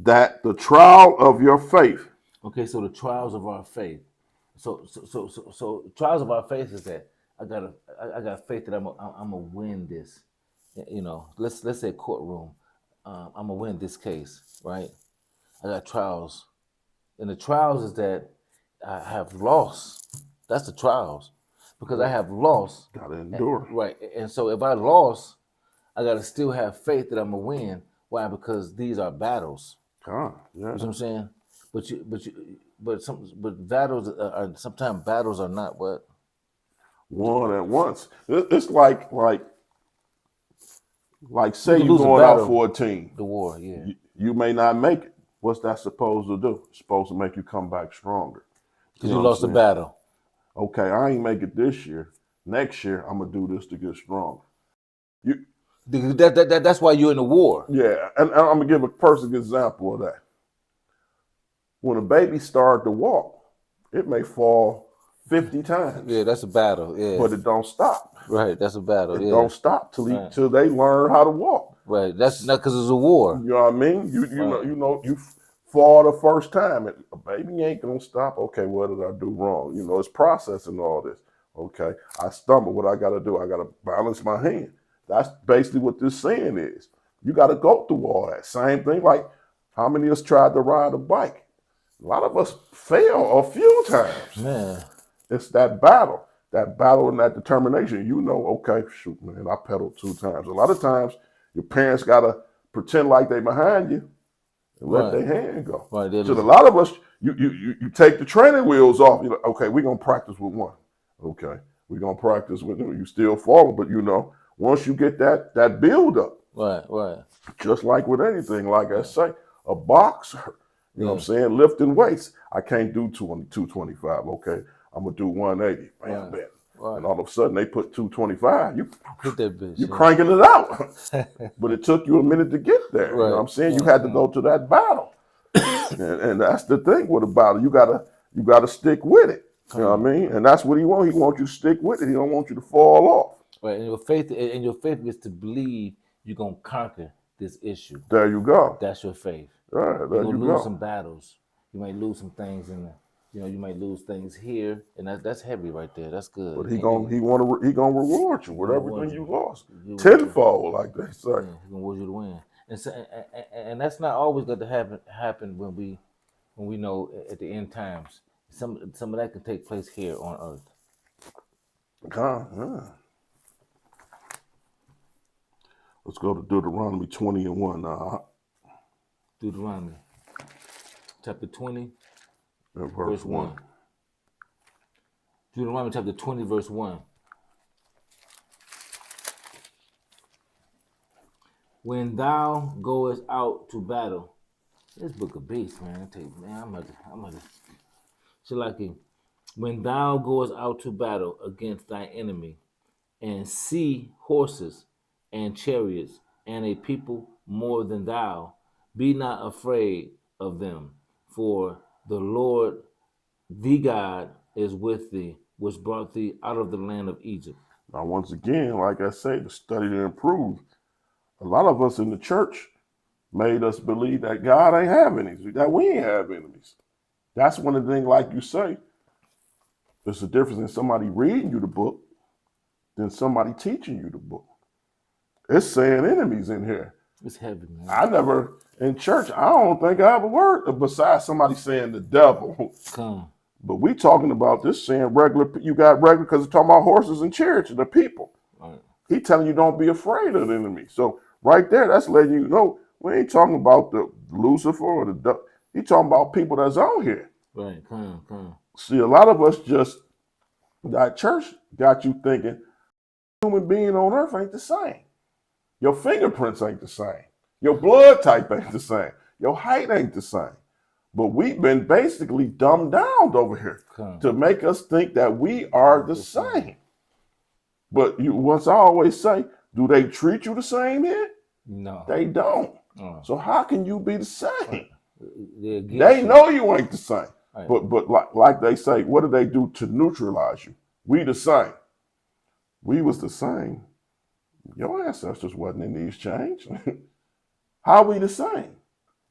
That the trial of your faith. Okay, so the trials of our faith. So trials of our faith is that I got faith that I'm gonna win this. You know, let's say courtroom. I'm gonna win this case, right? I got trials, and the trials is that I have lost. That's the trials. Because I have lost. Gotta endure. Right. And so if I lost, I gotta still have faith that I'm gonna win. Why? Because these are battles. Yeah. You know what I'm saying? But battles are sometimes battles are not what? one at once. It's like say You can you're lose a going out battle, for a team. the war, yeah. You may not make it. What's that supposed to do? It's supposed to make you come back stronger. Because You you know what lost the I'm saying? battle. Okay, I ain't make it this year. Next year, I'm gonna do this to get stronger. You, That's why you're in the war. yeah, and I'm gonna give a perfect example of that. When a baby starts to walk, it may fall 50 times. Yeah, that's a battle. Yeah, but it don't stop. right. That's a battle. It Yeah, don't stop till they learn how to walk. right. That's not because it's a war. You know what I mean? You fall the first time, and a baby ain't gonna stop. Okay, what did I do wrong? It's processing all this. Okay, I stumbled. What I got to do? I got to balance my hand. That's basically what this saying is. You got to go through all that. Same thing. Like how many of us tried to ride a bike? A lot of us fail a few times. Man, it's that battle and that determination. Okay, shoot, man, I pedaled 2 times. A lot of times, your parents got to pretend like they behind you and let their hand go. Right. So a lot of us, you take the training wheels off. You're like, okay, we're going to practice with one. Okay, we're going to practice with them. You still falling, but once you get that build up. Right. Just like with anything, like I say, a boxer, what I'm saying, lifting weights. I can't do 225. Okay, I'm gonna do 180. Bam, bam. Right. And all of a sudden they put 225. You hit that bitch. You cranking it out. But it took you a minute to get there. Right. You know what I'm saying? You had to go to that battle. and that's the thing with a battle. You gotta stick with it. You know what I mean? And that's what he wants. He wants you to stick with it. He don't want you to fall off. Right. And your faith is to believe you're gonna conquer this issue. There you go. That's your faith. Right, there You're you gonna lose go. some battles. You might lose some things you might lose things here, and that's heavy right there. That's good. But he gonna reward you with everything you lost tenfold, like they say. Yeah, he gonna reward you to win, and that's not always going to happen when we know at the end times. Some of that can take place here on earth. Let's go to Deuteronomy 20:1 now. Deuteronomy chapter 20, verse 1. Deuteronomy chapter 20, verse 1. When thou goest out to battle, this book of beasts, man. I'm gonna Shalaki. When thou goest out to battle against thy enemy, and see horses and chariots and a people more than thou, be not afraid of them, for the Lord thy God is with thee, which brought thee out of the land of Egypt. Now, once again, like I say, to study to improve. A lot of us in the church made us believe that God ain't have enemies, that we ain't have enemies. That's one of the things, like you say, there's a difference in somebody reading you the book than somebody teaching you the book. It's saying enemies in here. It's heavy, man. I never, in church, I don't think I have a word besides somebody saying the devil. Come. But we talking about this saying you got regular, because it's talking about horses and chariots and the people. Right. He telling you don't be afraid of the enemy. So right there, that's letting you know, we ain't talking about the Lucifer or the devil. He talking about people that's on here. Right, come. See, a lot of us that church got you thinking, human being on earth ain't the same. Your fingerprints ain't the same. Your blood type ain't the same. Your height ain't the same. But we've been basically dumbed down over here to make us think that we are the same. But once I always say, do they treat you the same here? No. They don't. So how can you be the same? They know you ain't the same. Right. But like they say, what do they do to neutralize you? We the same. We was the same. Your ancestors wasn't in these chains. How we the same?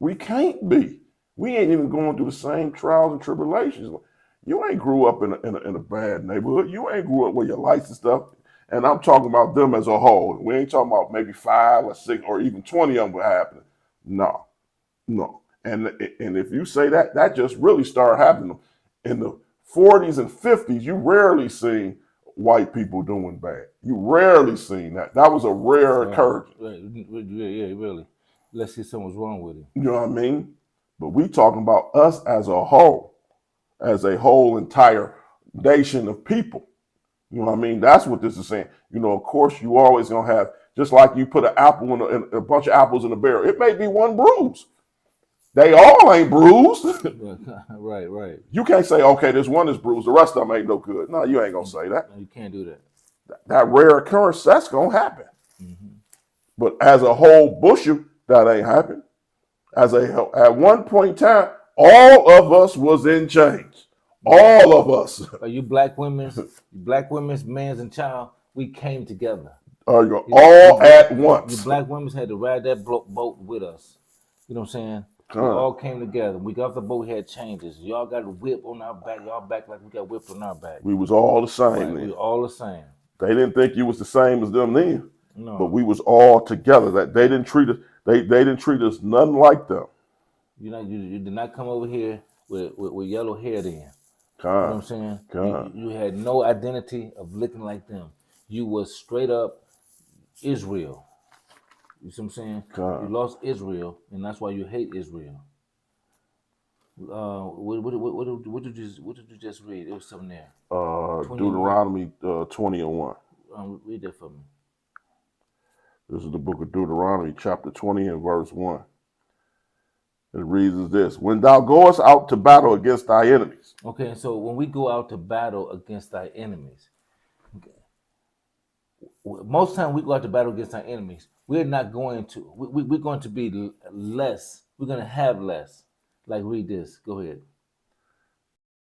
We can't be. We ain't even going through the same trials and tribulations. You ain't grew up in a bad neighborhood. You ain't grew up with your lights and stuff. And I'm talking about them as a whole. We ain't talking about maybe 5 or 6 or even 20 of them were happening. No. And if you say that just really started happening in the 40s and 50s. You rarely seen white people doing bad. You rarely seen that. That was a rare occurrence. Right. Yeah, really. Let's see something's wrong with it. You know what I mean? But we talking about us as a whole entire nation of people. You know what I mean? That's what this is saying. You know, of course, you always gonna have, just like you put an apple in a bunch of apples in a barrel. It may be one bruise. They all ain't bruised. Right. You can't say, okay, this one is bruised, the rest of them ain't no good. No, you ain't gonna say that. No, you can't do that. That rare occurrence, that's gonna happen. Mm-hmm. But as a whole bushel, that ain't happened. At one point in time, all of us was in chains. All of us. You black women's man's and child, we came together. All at You once. black women had to ride that boat with us. You know what I'm saying? We all came together. We got off the boat, we had changes. Y'all got a whip on our back. Y'all back like we got whipped on our back. We was all the same Right, then. we were all the same. They didn't think you was the same as them then. No. But we was all together. That they didn't treat us. They didn't treat us nothing like them. You did not come over here with yellow hair then. You know what I'm saying? You had no identity of looking like them. You was straight up Israel. You see what I'm saying? You lost Israel, and that's why you hate Israel. What did you just read? It was something there. Deuteronomy 20:1. Read that for me. This is the book of Deuteronomy, chapter 20 and verse 1. It reads as this: When thou goest out to battle against thy enemies. Okay, so when we go out to battle against thy enemies, most time we go out to battle against our enemies, we're not going to. We're going to be less. We're going to have less. Like read this. Go ahead.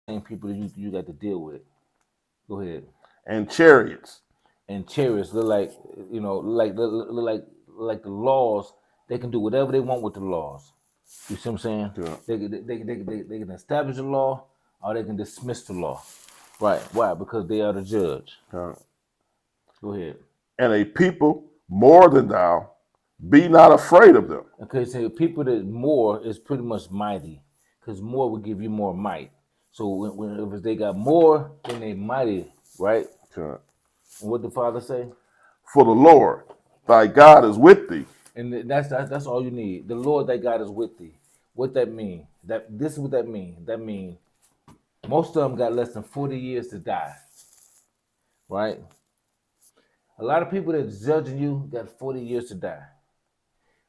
Same people that you got to deal with. Go ahead. And chariots. And chariots look like like the laws. They can do whatever they want with the laws. You see what I'm saying? Yeah. They can establish the law or they can dismiss the law. Right. Why? Because they are the judge. Go ahead. And a people more than thou, be not afraid of them. Okay, so people that more is pretty much mighty, because more will give you more might. So if they got more, then they mighty, right? Okay. And what the Father say? For the Lord, thy God is with thee. And that's all you need. The Lord thy God is with thee. What that mean? This is what that mean. That mean most of them got less than 40 years to die, right? A lot of people that's judging you got 40 years to die.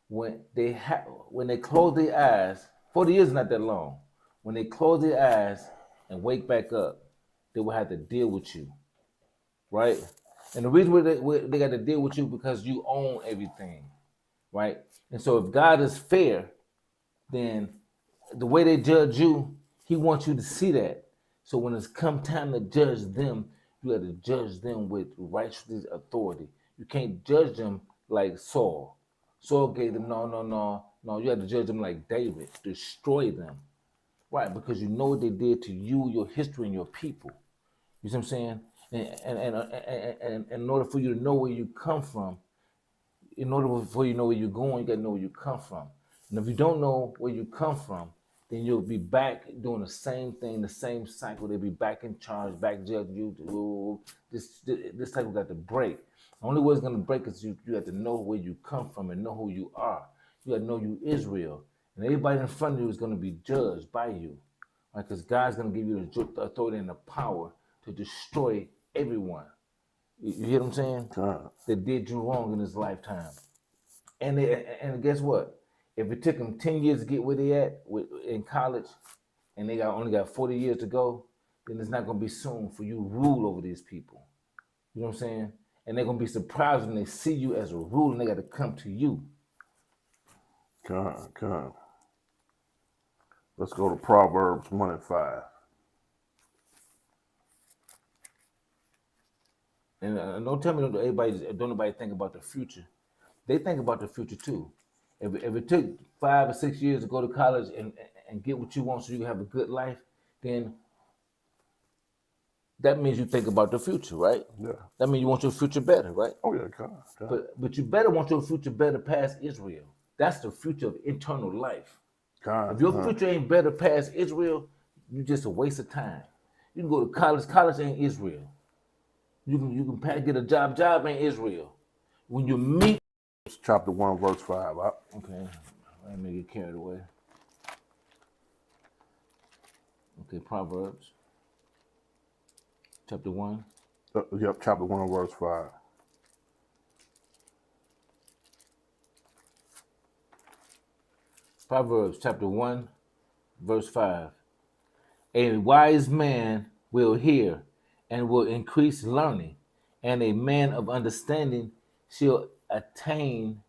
When they close their eyes, 40 years is not that long. When they close their eyes and wake back up, they will have to deal with you, right? And the reason why they got to deal with you because you own everything, right? And so if God is fair, then the way they judge you, he wants you to see that. So when it's come time to judge them, you have to judge them with righteous authority. You can't judge them like Saul. Saul gave them no. You have to judge them like David, destroy them, right? Because you know what they did to you, your history, and your people. You see what I'm saying? And in order for you to know where you come from, in order for you to know where you're going, you got to know where you come from. And if you don't know where you come from, then you'll be back doing the same thing, the same cycle. They'll be back in charge, back judging you. This cycle got to break. The only way it's going to break is you have to know where you come from and know who you are. You got to know you Israel. And everybody in front of you is going to be judged by you. Right? Because God's going to give you the authority and the power to destroy everyone. You hear what I'm saying? That did you wrong in this lifetime. And guess what? If it took them 10 years to get where they at in college, and they only got 40 years to go, then it's not going to be soon for you to rule over these people. You know what I'm saying? And they're going to be surprised when they see you as a ruler and they got to come to you. Come. Let's go to Proverbs 1 and 5. And don't tell me don't nobody think about the future. They think about the future too. If it took 5 or 6 years to go to college and get what you want so you can have a good life, then that means you think about the future, right? Yeah. That means you want your future better, right? Oh yeah, come. But you better want your future better past Israel. That's the future of eternal life. If your future ain't better past Israel, you just a waste of time. You can go to college. College ain't Israel. You can get a job. Job ain't Israel. When you meet, chapter 1, verse 5. Okay, let me get carried away. Okay, Proverbs, chapter 1. Yep, chapter 1, verse 5. Proverbs chapter 1, verse 5. A wise man will hear and will increase learning, and a man of understanding shall attain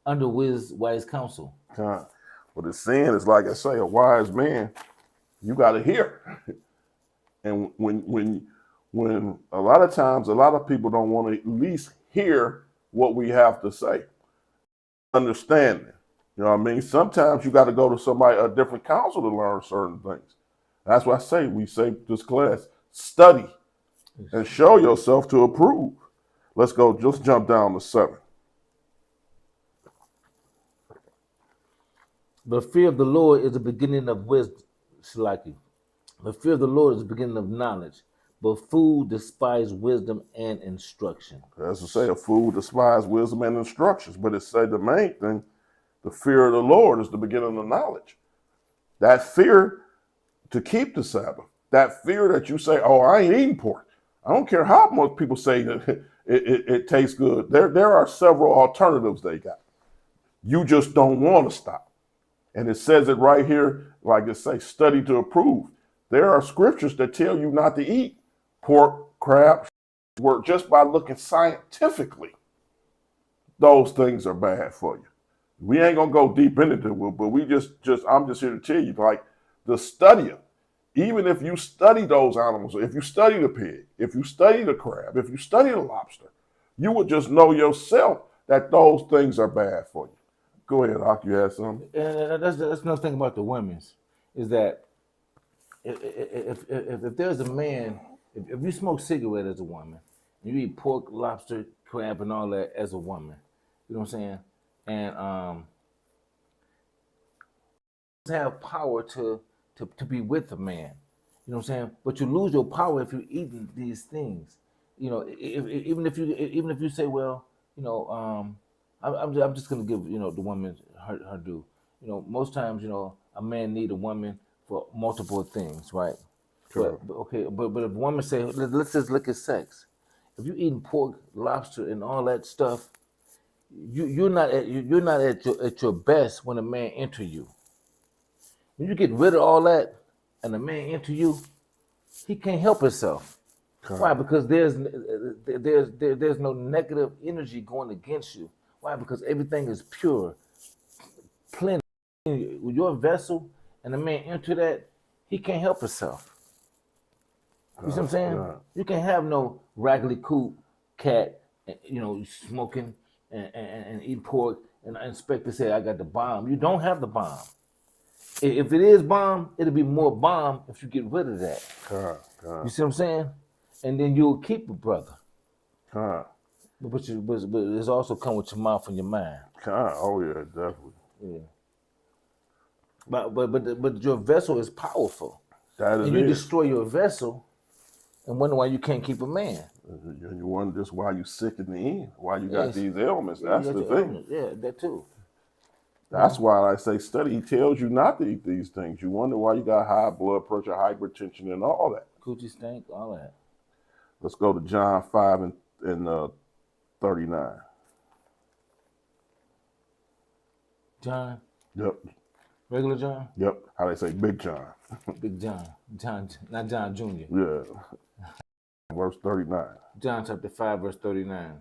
under wise counsel. What it's saying is, like I say, a wise man, you got to hear. And when a lot of times, a lot of people don't want to at least hear what we have to say, understand it. You know what I mean? Sometimes you got to go to somebody, a different counsel, to learn certain things. That's why we say this class, study and show yourself to approve. Let's go, just jump down to 7. The fear of the Lord is the beginning of wisdom. Shalaki. The fear of the Lord is the beginning of knowledge, but fool despise wisdom and instruction. As I say, a fool despise wisdom and instructions, but it said the main thing, the fear of the Lord is the beginning of knowledge. That fear to keep the Sabbath, that fear that you say, oh, I ain't eating pork. I don't care how much people say that it tastes good. There are several alternatives they got. You just don't want to stop. And it says it right here, like it says, study to approve. There are scriptures that tell you not to eat pork, crab, just by looking scientifically. Those things are bad for you. We ain't gonna go deep into it, but I'm just here to tell you, like, the study, even if you study those animals, if you study the pig, if you study the crab, if you study the lobster, you would just know yourself that those things are bad for you. Go ahead, Ak, you had something? And that's another thing about the women's, is that if there's a man, if you smoke cigarette as a woman, you eat pork, lobster, crab, and all that as a woman, you know what I'm saying? And have power to be with a man, you know what I'm saying? But you lose your power if you're eating these things. You know, even if you say, well, you know, I'm just gonna give, you know, the woman her due. You know, most times, you know, a man need a woman for multiple things, right? Sure. But if a woman say, let's just look at sex. If you're eating pork, lobster, and all that stuff, you're not at your best when a man enter you. When you get rid of all that and a man enter you, he can't help himself. Okay. Why? Because there's no negative energy going against you. Why? Because everything is pure, plenty. Your vessel and the man enter that, he can't help himself. You see what I'm saying? Yeah. You can't have no raggedy coot cat, you know, smoking and eat pork and expect to say I got the bomb. You don't have the bomb. If it is bomb, it'll be more bomb if you get rid of that. You see what I'm saying? And then you'll keep a brother. But it's also come with your mouth and your mind. Oh yeah, definitely. Yeah. But your vessel is powerful. That and you destroy your vessel and wonder why you can't keep a man. And you wonder just why you sick in the end, why you got these ailments. That's the thing. Ailments. Yeah, that too. That's why I say study. He tells you not to eat these things. You wonder why you got high blood pressure, hypertension, and all that. Coochie stink, all that. Let's go to John 5 and 39. John? Yep. Regular John? Yep. How they say Big John. Big John. John, not John Jr. Yeah. Verse 39. John chapter 5, verse 39.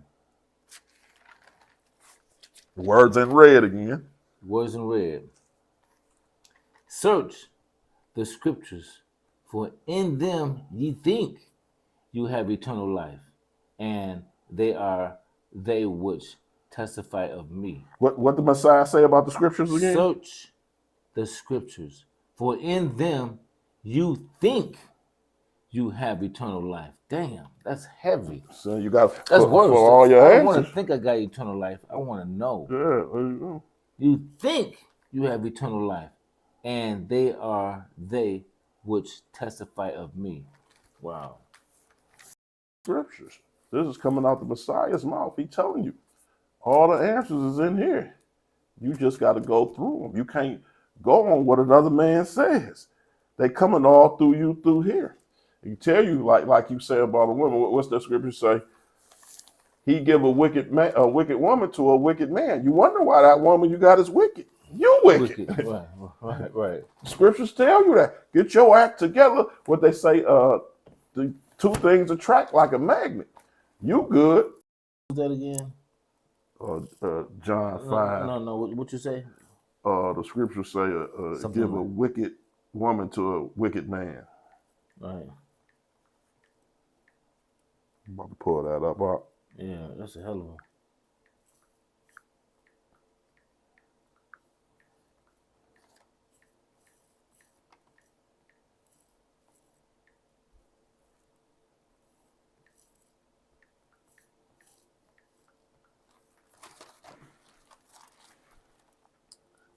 The words in red again. Words in red. Search the scriptures, for in them ye think you have eternal life, and they are they which testify of me. What the Messiah say about the scriptures again? Search the scriptures, for in them you think you have eternal life. Damn, that's heavy. So you got that's worse. For all your I don't answers. want to think I got eternal life. I want to know. Yeah, there you go. You think you have eternal life, and they are they which testify of me. Wow. Scriptures. This is coming out the Messiah's mouth. He's telling you. All the answers is in here. You just got to go through them. You can't go on what another man says. They coming all through you through here. He tell you like you say about a woman. What's that scripture say? He give a wicked woman to a wicked man. You wonder why that woman you got is wicked. You wicked. Right. Scriptures tell you that. Get your act together. What they say, the two things attract like a magnet. You good. What's that again? John 5. No. What you say? The scriptures say, give a wicked woman to a wicked man. Right. I'm about to pull that up. Yeah, that's a hell of a.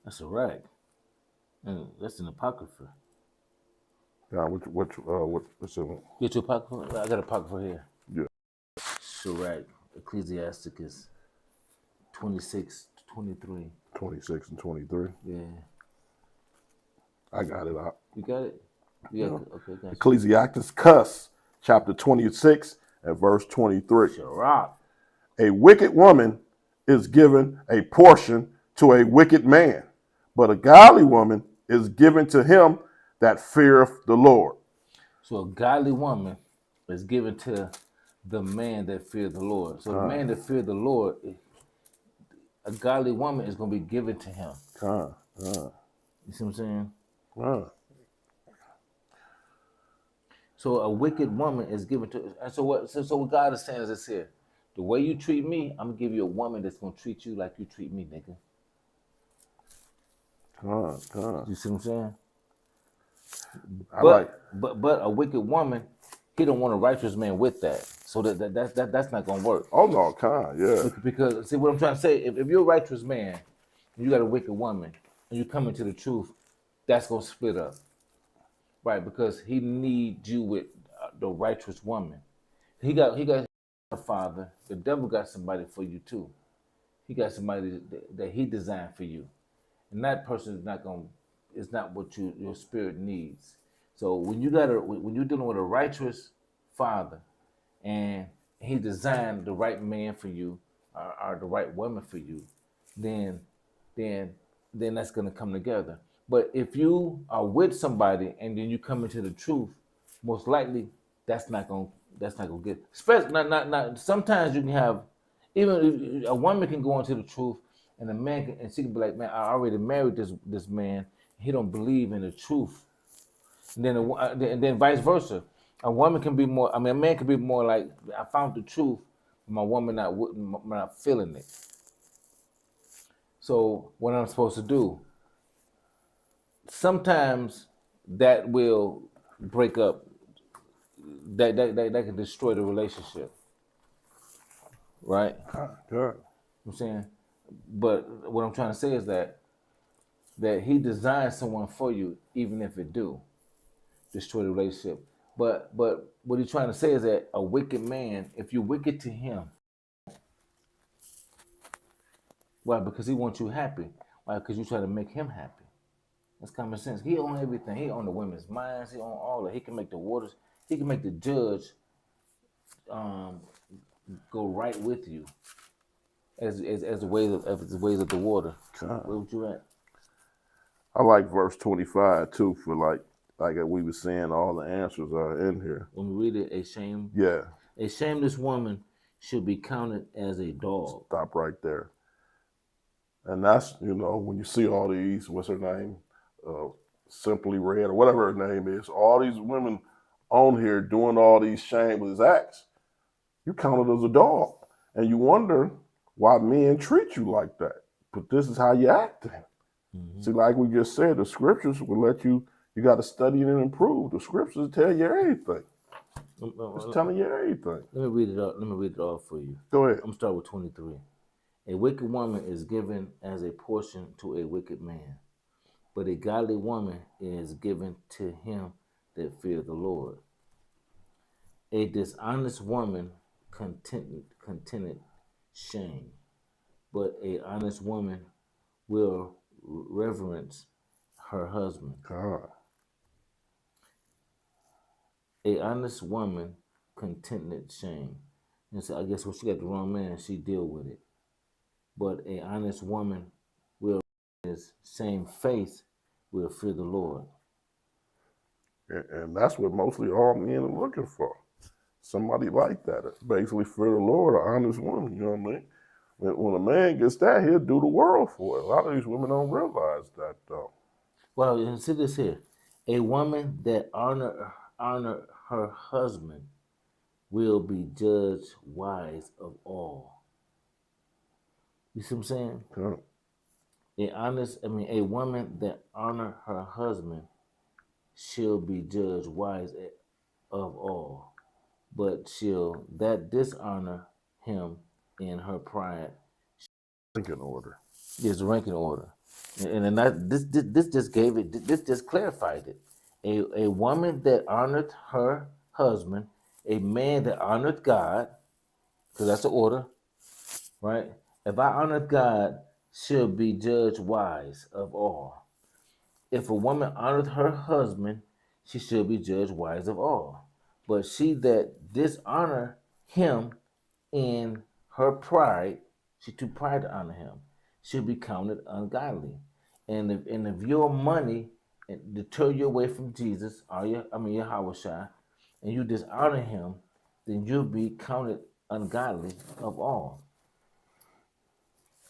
That's a rag. And that's an apocrypha. Yeah, what's in it? Get your apocrypha? I got a apocrypha here. Yeah. Sirach, Ecclesiasticus 26 to 23. 26 and 23. Yeah. I got it out. You got it? Yeah. Okay, got Ecclesiasticus chapter 26 and verse 23. Sirach. A wicked woman is given a portion to a wicked man, but a godly woman is given to him that feareth the Lord. So a godly woman is given to the man that feared the Lord. So the man that feared the Lord, a godly woman is going to be given to him. You see what I'm saying? So a wicked woman is given to. And so what God is saying is this here: the way you treat me, I'm gonna give you a woman that's gonna treat you like you treat me, nigga. You see what I'm saying? But a wicked woman, he don't want a righteous man with that. So that's not gonna work. Oh no, yeah. Because see what I'm trying to say, if you're a righteous man and you got a wicked woman and you come into the truth, that's gonna split up. Right, because he needs you with the righteous woman. He got a father. The devil got somebody for you too. He got somebody that he designed for you, and that person is not what your spirit needs. So when you're dealing with a righteous father, and he designed the right man for you, or the right woman for you, then that's gonna come together. But if you are with somebody and then you come into the truth, most likely that's not gonna get. Especially not. Sometimes you can have, even a woman can go into the truth, and a man can, and she can be like, man, I already married this man. He don't believe in the truth. And then vice versa. A woman can be more. I mean, a man can be more like, I found the truth, but my woman not feeling it. So what I'm supposed to do? Sometimes that will break up. That can destroy the relationship, right? Good. I'm saying, but what I'm trying to say is that he designed someone for you, even if it do destroy the relationship. But what he's trying to say is that a wicked man, if you're wicked to him, why? Because he wants you happy. Why? Because you try to make him happy. That's common sense. He owns everything. He owns the women's minds. He owns all that. He can make the waters. He can make the judge go right with you as the ways of the water. Where would you at? I like verse 25 too, for like we were saying, all the answers are in here. When we read it, a shameless woman should be counted as a dog. Stop right there. And that's, when you see all these, what's her name? Simply Red, or whatever her name is, all these women on here doing all these shameless acts, you count it as a dog. And you wonder why men treat you like that. But this is how you act. Mm-hmm. See, like we just said, the scriptures will let you got to study it and improve. The scriptures tell you everything. It's telling you everything. Let me read it up. Let me read it all for you. Go ahead. I'm going to start with 23. A wicked woman is given as a portion to a wicked man, but a godly woman is given to him that fear the Lord. A dishonest woman contented shame, but a honest woman will reverence her husband. God. A honest woman contenteth shame. And so I guess when she got the wrong man, she deal with it. But a honest woman will his same faith will fear the Lord. And that's what mostly all men are looking for. Somebody like that. Basically, fear the Lord, an honest woman, you know what I mean? When a man gets that, he'll do the world for it. A lot of these women don't realize that, though. Well, and see this here. A woman that honor her husband will be judged wise of all. You see what I'm saying? Yeah. A woman that honor her husband she'll be judged wise of all, but she'll that dishonor him in her pride Ranking order. is ranking order. And that this just gave it this just clarified it. A woman that honored her husband, a man that honored God, because that's the order, right? If I honored God, she'll be judged wise of all. If a woman honoreth her husband, she shall be judged wise of all. But she that dishonor him in her pride, she too pride to honor him, she'll be counted ungodly. And if your money deter you away from Jesus, or your Yahweh, and you dishonor him, then you'll be counted ungodly of all.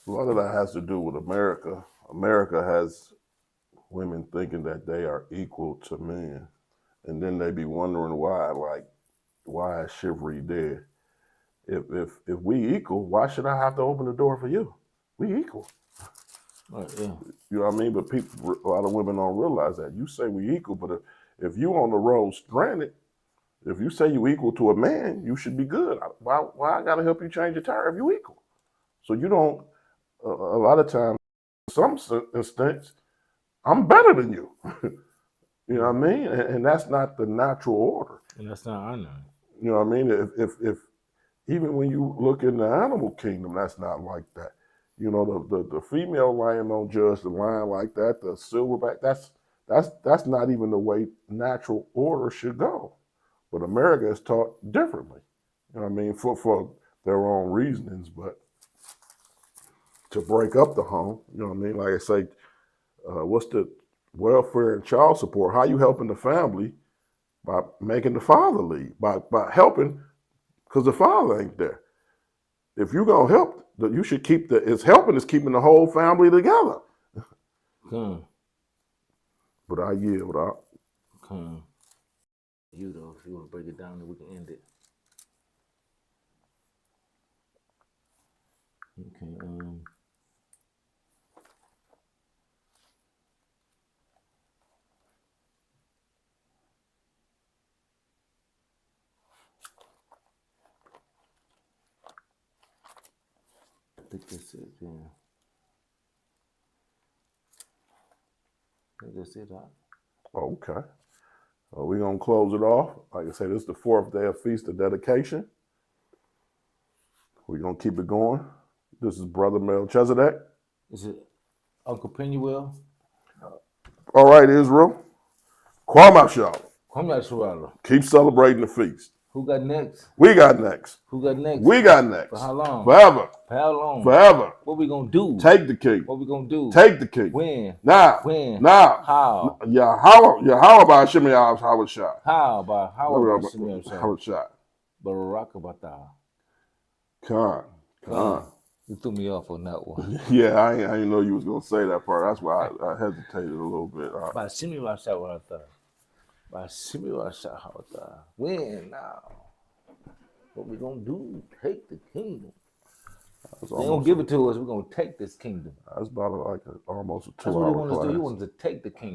A lot of that has to do with America. America has women thinking that they are equal to men. And then they be wondering why is chivalry dead? If we equal, why should I have to open the door for you? We equal. Right, yeah. You know what I mean? But a lot of women don't realize that. You say we equal, but if you on the road stranded, if you say you equal to a man, you should be good. Why I gotta help you change your tire if you equal? So you don't. A lot of times, in some instance, I'm better than you. You know what I mean? And that's not the natural order. And that's not honoring. You know what I mean? If even when you look in the animal kingdom, that's not like that. You know, the female lion don't judge the lion like that. The silverback, that's not even the way natural order should go. But America is taught differently. You know what I mean? For their own reasonings, but to break up the home, you know what I mean? Like I say, what's the welfare and child support? How you helping the family? By making the father leave, by helping, because the father ain't there. If you're gonna help, you should keep it's helping is keeping the whole family together. But I yield out. You though, if you want to break it down, then we can end it. Okay. I think that's it. Yeah. I think that's it. Okay. We're gonna close it off. Like I said, this is the 4th day of Feast of Dedication. We're gonna keep it going. This is Brother Melchizedek. Is it Uncle Pennywill? All right, Israel. Kwame Shalom. Kwame Shalom. Keep celebrating the feast. Who got next? We got next. Who got next? We got next. For how long? Forever. For how long? Forever. What we gonna do? Take the king. What we gonna do? Take the king. When? Now. When? Now. How? How about Shimei Howard Shah? How about Shimei Howard Shah? Barakabata. Khan. You threw me off on that one. Yeah, I didn't know you was gonna say that part. That's why I hesitated a little bit. By Shimei Howard. By Shimei Howard. When? Now. What we gonna do? Take the kingdom. They don't give it to us. We're gonna take this kingdom. That's about almost a 2-hour class. That's what he wanted to do. He wanted to take the kingdom.